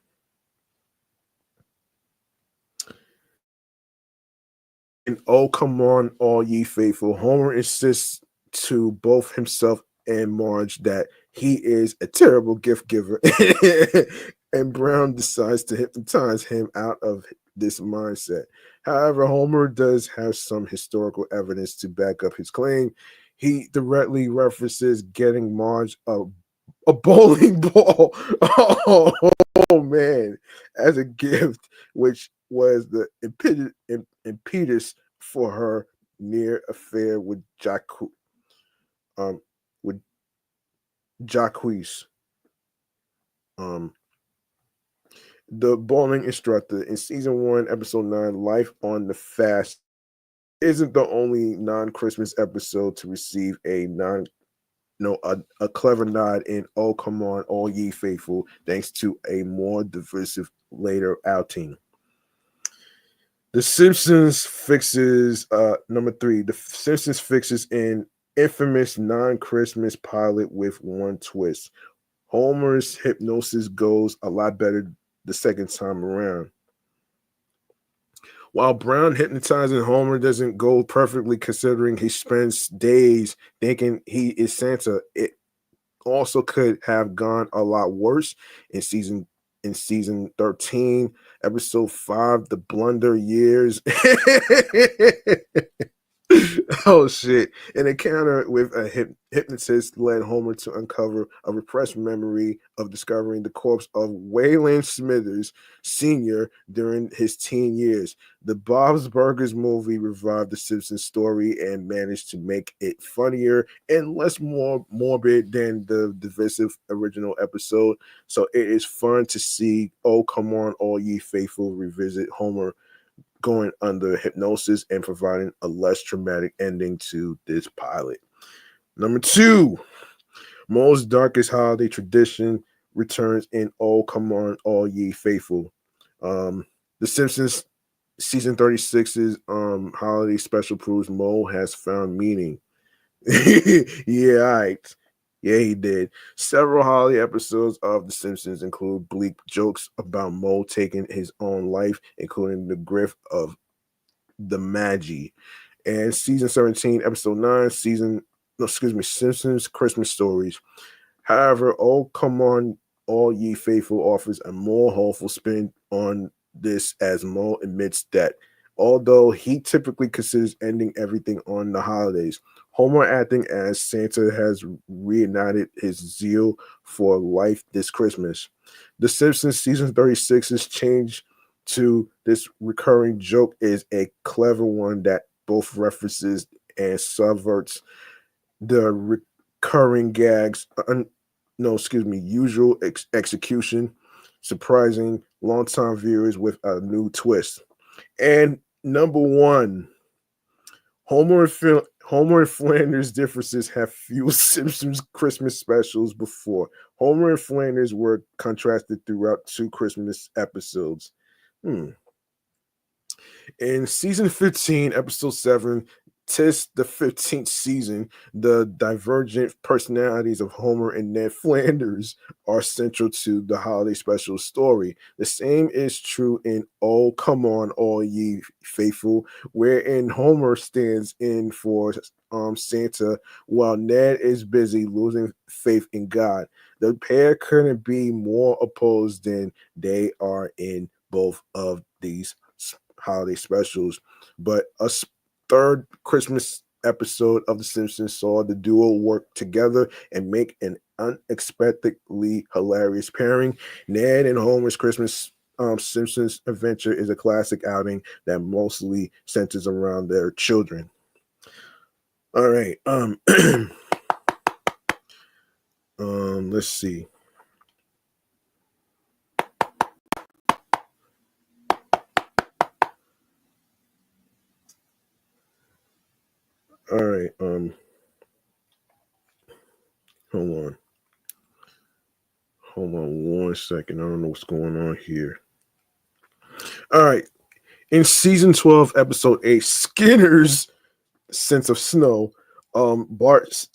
S1: And oh, come on, all ye faithful. Homer insists to both himself and Marge that he is a terrible gift giver. And Brown decides to hypnotize him out of this mindset. However, Homer does have some historical evidence to back up his claim. He directly references getting Marge a bowling ball. Oh man, as a gift, which was the impetus for her near affair with um with Jacques. Um the bowling instructor in season 1, episode 9, Life on the Fast, isn't the only non-Christmas episode to receive a clever nod in Oh Come On, All Ye Faithful, thanks to a more divisive later outing. The Simpsons fixes number 3. The Simpsons fixes an infamous non-Christmas pilot with one twist. Homer's hypnosis goes a lot better the second time around. While Brown hypnotizing Homer doesn't go perfectly, considering he spends days thinking he is Santa, it also could have gone a lot worse in season 13, episode 5, The Blunder Years. Oh shit. An encounter with a hypnotist led Homer to uncover a repressed memory of discovering the corpse of Wayland Smithers Sr. during his teen years. The Bob's Burgers movie revived the Simpsons story and managed to make it funnier and less morbid than the divisive original episode. So it is fun to see Oh Come On, All Ye Faithful revisit Homer going under hypnosis and providing a less traumatic ending to this pilot. Number 2, Moe's darkest holiday tradition returns in Oh Come On All Ye Faithful. The Simpsons season 36's holiday special proves Moe has found meaning. Yeah, right. Yeah, he did. Several holiday episodes of The Simpsons include bleak jokes about Moe taking his own life, including the grift of the Maggie. And season 17, episode 9, Simpsons Christmas Stories. However, Oh Come On All Ye Faithful offers a more hopeful spin on this, as Mo admits that although he typically considers ending everything on the holidays, Homer acting as Santa has reignited his zeal for life this Christmas. The Simpsons season 36's change to this recurring joke is a clever one that both references and subverts the recurring gags, usual execution, surprising longtime viewers with a new twist. And number 1, Homer and Flanders' differences have fueled Simpsons Christmas specials before. Homer and Flanders were contrasted throughout 2 Christmas episodes. In season 15, episode 7, "Tis the 15th season," the divergent personalities of Homer and Ned Flanders are central to the holiday special story. The same is true in Oh Come On All Ye Faithful, wherein Homer stands in for Santa while Ned is busy losing faith in God. The pair couldn't be more opposed than they are in both of these holiday specials. But third Christmas episode of The Simpsons saw the duo work together and make an unexpectedly hilarious pairing. Ned and Homer's Christmas Simpsons adventure is a classic outing that mostly centers around their children. All right. Let's see. All right. Hold on 1 second. I don't know what's going on here. All right. In season 12, episode 8, Skinner's Sense of Snow, Bart,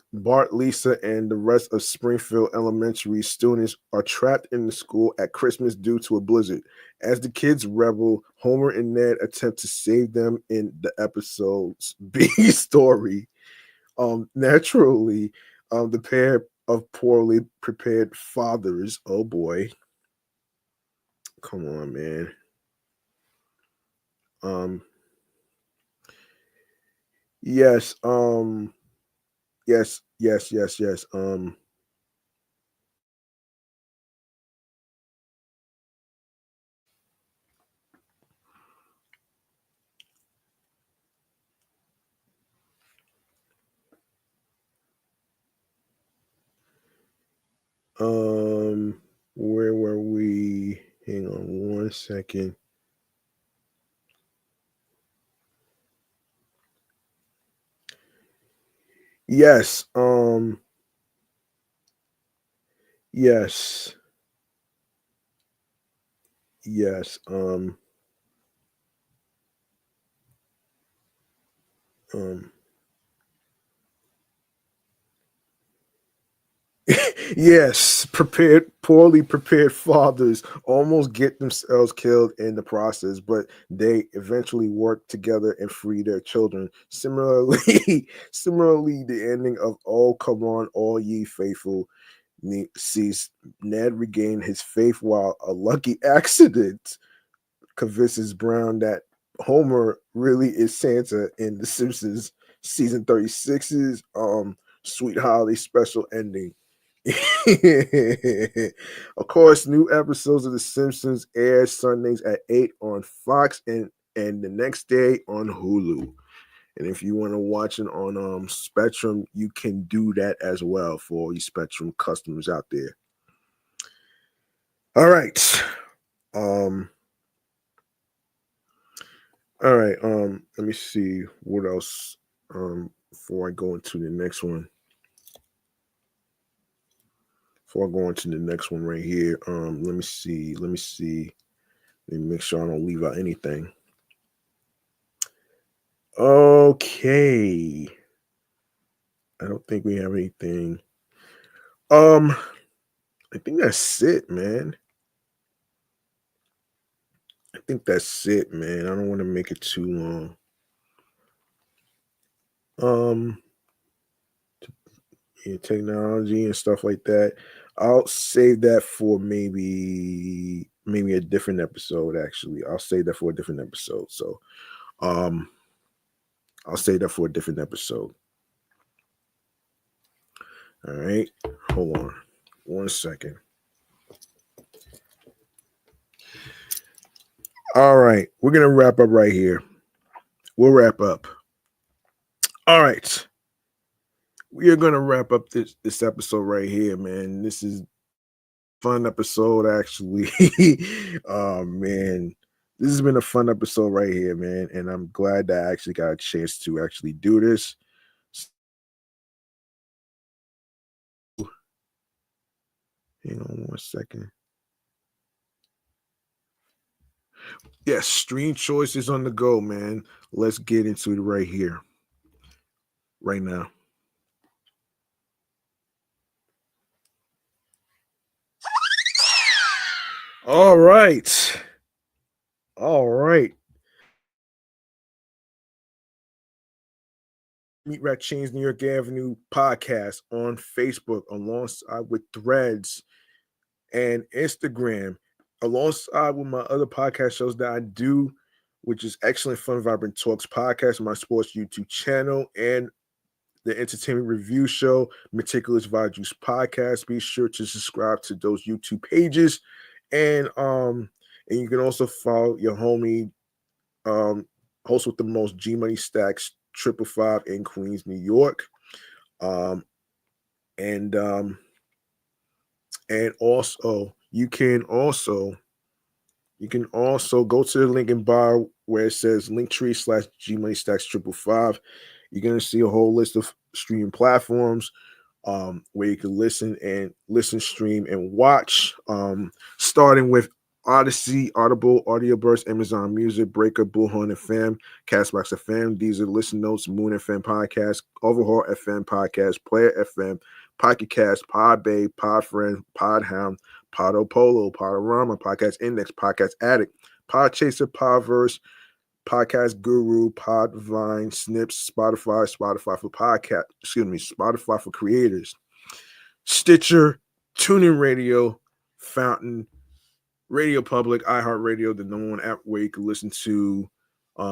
S1: Lisa, and the rest of Springfield Elementary students are trapped in the school at Christmas due to a blizzard. As the kids rebel, Homer and Ned attempt to save them in the episode's B story. Naturally, the pair of poorly prepared fathers, oh boy, come on, man. Um, yes, yes. Where were we? Hang on 1 second. Yes, yes, yes, um, yes, poorly prepared fathers almost get themselves killed in the process, but they eventually work together and free their children. Similarly, similarly, the ending of Oh Come On All Ye Faithful sees Ned regain his faith, while a lucky accident convinces Brown that Homer really is Santa in The Simpsons season 36's Sweet Holiday special ending. Of course, new episodes of The Simpsons air Sundays at 8 on Fox and the next day on Hulu. And if you want to watch it on Spectrum, you can do that as well for you Spectrum customers out there. All right. Um All right. Let me see what else. Before I go into the next one. Before I go into the next one right here. Let me see. Let me see. Let me make sure I don't leave out anything. Okay. I don't think we have anything. I think that's it, man. I think that's it, man. I don't want to make it too long. Um, yeah, technology and stuff like that. I'll save that for maybe a different episode. Actually, I'll save that for a different episode. So, um, I'll save that for a different episode. All right, hold on, 1 second. All right, we're gonna wrap up right here. We'll wrap up. All right, we are gonna wrap up this episode right here, man. This is fun episode, actually. Oh man, this has been a fun episode right here, man, and I'm glad that I actually got a chance to actually do this. Hang on 1 second. Yes, stream choices on the go, man. Let's get into it right here, right now. All right. All right. Meet Rat Chainz New York Avenue podcast on Facebook alongside with Threads and Instagram, alongside with my other podcast shows that I do, which is Excellent Fun Vibrant Talks podcast, my sports YouTube channel, and the entertainment review show, Meticulous Vibe Juice podcast. Be sure to subscribe to those YouTube pages. And you can also follow your homie, host with the most G Money Stacks 555 in Queens, New York. Um, and and also you can also go to the link in bio where it says Linktree/G Money Stacks 555. You're gonna see a whole list of streaming platforms where you can listen, stream, and watch. Starting with Odyssey, Audible, Audio Burst, Amazon Music, Breaker, Bullhorn FM, Castbox FM, Deezer, Listen Notes, Moon FM Podcast, Overhaul FM Podcast, Player FM, Pocket Cast, Podbay, Podfriend, Podhound, Podopolo, Podorama, Podcast Index, Podcast Addict, Podchaser, Podverse, Podcast Guru, Podvine, Snips, Spotify for podcast, Spotify for creators, Stitcher, TuneIn Radio, Fountain, Radio Public, iHeartRadio, the number one app where you can listen to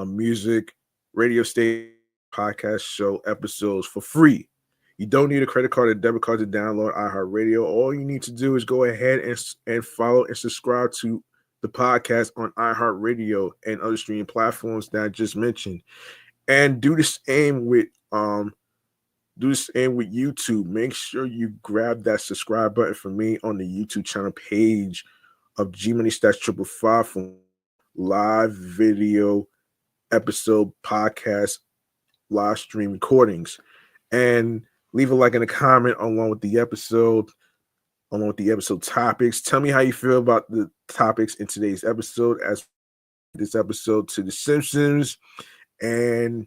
S1: music, radio station, podcast show episodes for free. You don't need a credit card or debit card to download iHeartRadio. All you need to do is go ahead and follow and subscribe to the podcast on iHeartRadio and other streaming platforms that I just mentioned. And do the same with YouTube. Make sure you grab that subscribe button for me on the YouTube channel page of G Money Stats 555 for live video episode podcast live stream recordings. And leave a like and a comment along with the episode topics. Tell me how you feel about the topics in today's episode, as this episode to the Simpsons, and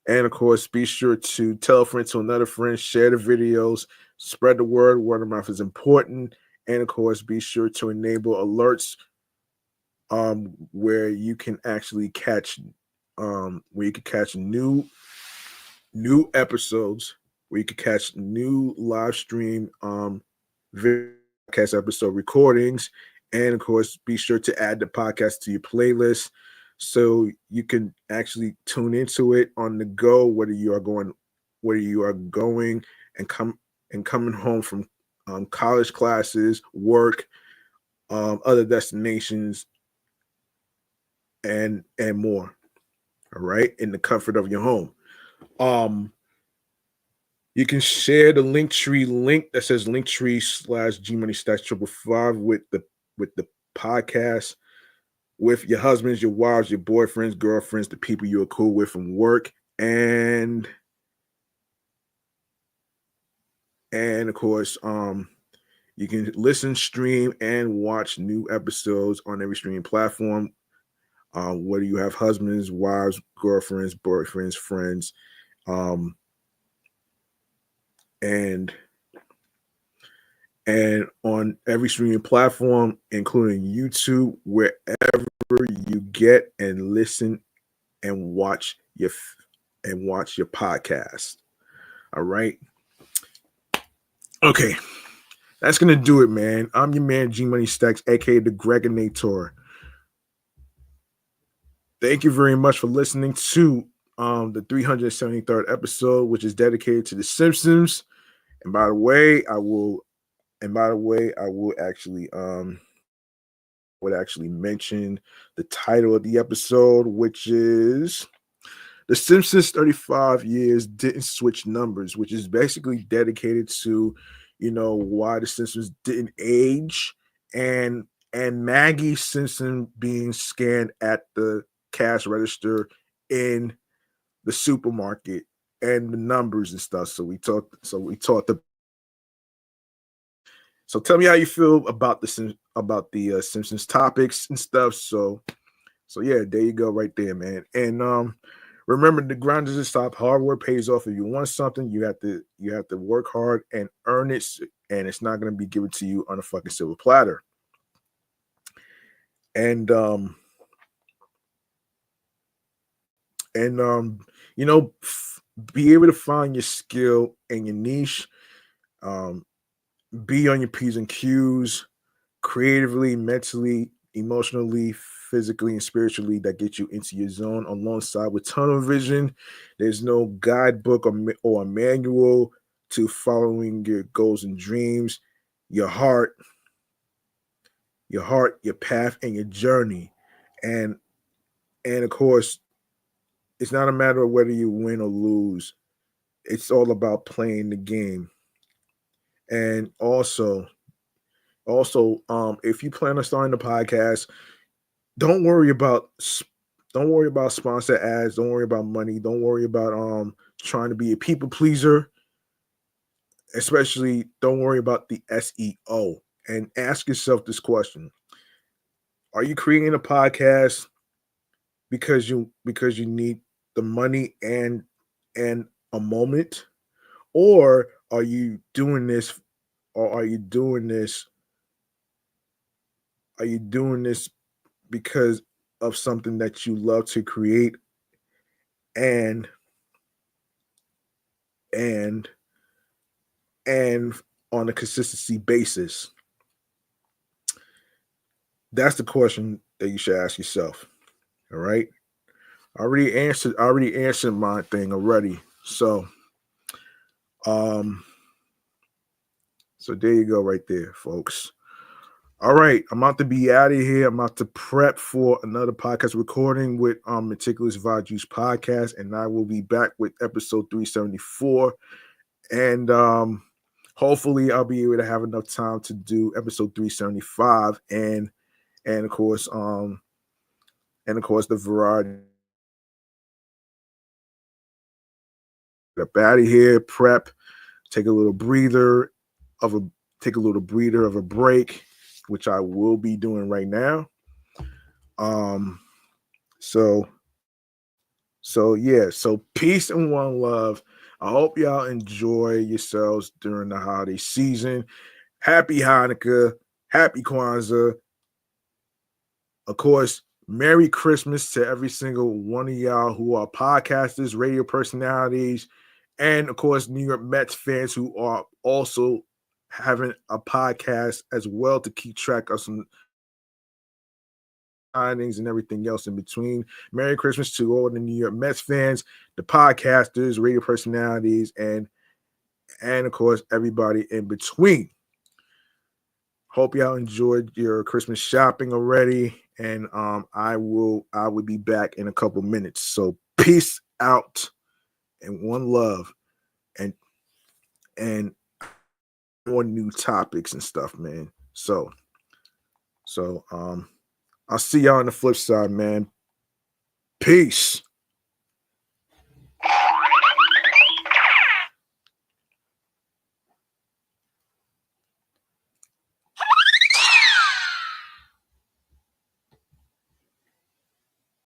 S1: of course, be sure to tell a friend to another friend, share the videos, spread the word. Word of mouth is important, and of course, be sure to enable alerts where you can actually catch new episodes, where you can catch new live stream podcast episode recordings, and of course be sure to add the podcast to your playlist so you can actually tune into it on the go, whether you are going and coming home from college classes, work, other destinations, and more. All right, in the comfort of your home. You can share the Linktree link that says Linktree/G Money Stacks 555 with the podcast with your husbands, your wives, your boyfriends, girlfriends, the people you are cool with from work, and of course, you can listen, stream, and watch new episodes on every streaming platform. Whether you have husbands, wives, girlfriends, boyfriends, friends, um, and on every streaming platform, including YouTube, wherever you get and listen and watch your podcast. All right. Okay. That's gonna do it, man. I'm your man G Money Stacks, aka the Gregonator. Thank you very much for listening to the 373rd episode, which is dedicated to the Simpsons. And by the way, I will actually mention the title of the episode, which is The Simpsons 35 Years Didn't Switch Numbers, which is basically dedicated to, why the Simpsons didn't age, and Maggie Simpson being scanned at the cash register in the supermarket and the numbers and stuff. So we talked. So tell me how you feel about the Simpsons topics and stuff. So yeah, there you go, right there, man. And remember, the grind doesn't stop. Hard work pays off. If you want something, you have to work hard and earn it, and it's not going to be given to you on a fucking silver platter. And be able to find your skill and your niche. Be on your P's and Q's, creatively, mentally, emotionally, physically, and spiritually, that get you into your zone, alongside with tunnel vision. There's no guidebook or a manual to following your goals and dreams. Your heart, your path, and your journey. And of course, it's not a matter of whether you win or lose. It's all about playing the game. And also, if you plan on starting the podcast, don't worry about sponsor ads. Don't worry about money. Don't worry about trying to be a people pleaser. Especially, don't worry about the SEO. And ask yourself this question: are you creating a podcast because you need the money and a moment, or are you doing this or are you doing this because of something that you love to create, and and and on a consistency basis? That's the question that you should ask yourself. All right. I already answered my thing already. Um so there you go, right there, folks. All right, I'm about to be out of here. I'm about to prep for another podcast recording with Meticulous Vibe Juice Podcast, and I will be back with episode 374. And hopefully I'll be able to have enough time to do episode 375 and of course the variety. Up out of here, prep, take a little breather of a break, which I will be doing right now. So yeah, so peace and one love. I hope y'all enjoy yourselves during the holiday season. Happy Hanukkah, happy Kwanzaa. Of course, Merry Christmas to every single one of y'all who are podcasters, radio personalities, and of course, New York Mets fans who are also having a podcast as well to keep track of some signings and everything else in between. Merry Christmas to all the New York Mets fans, the podcasters, radio personalities, and of course everybody in between. Hope y'all enjoyed your Christmas shopping already, and I will be back in a couple minutes. So peace out and one love, and more new topics and stuff, man. So I'll see y'all on the flip side, man. Peace.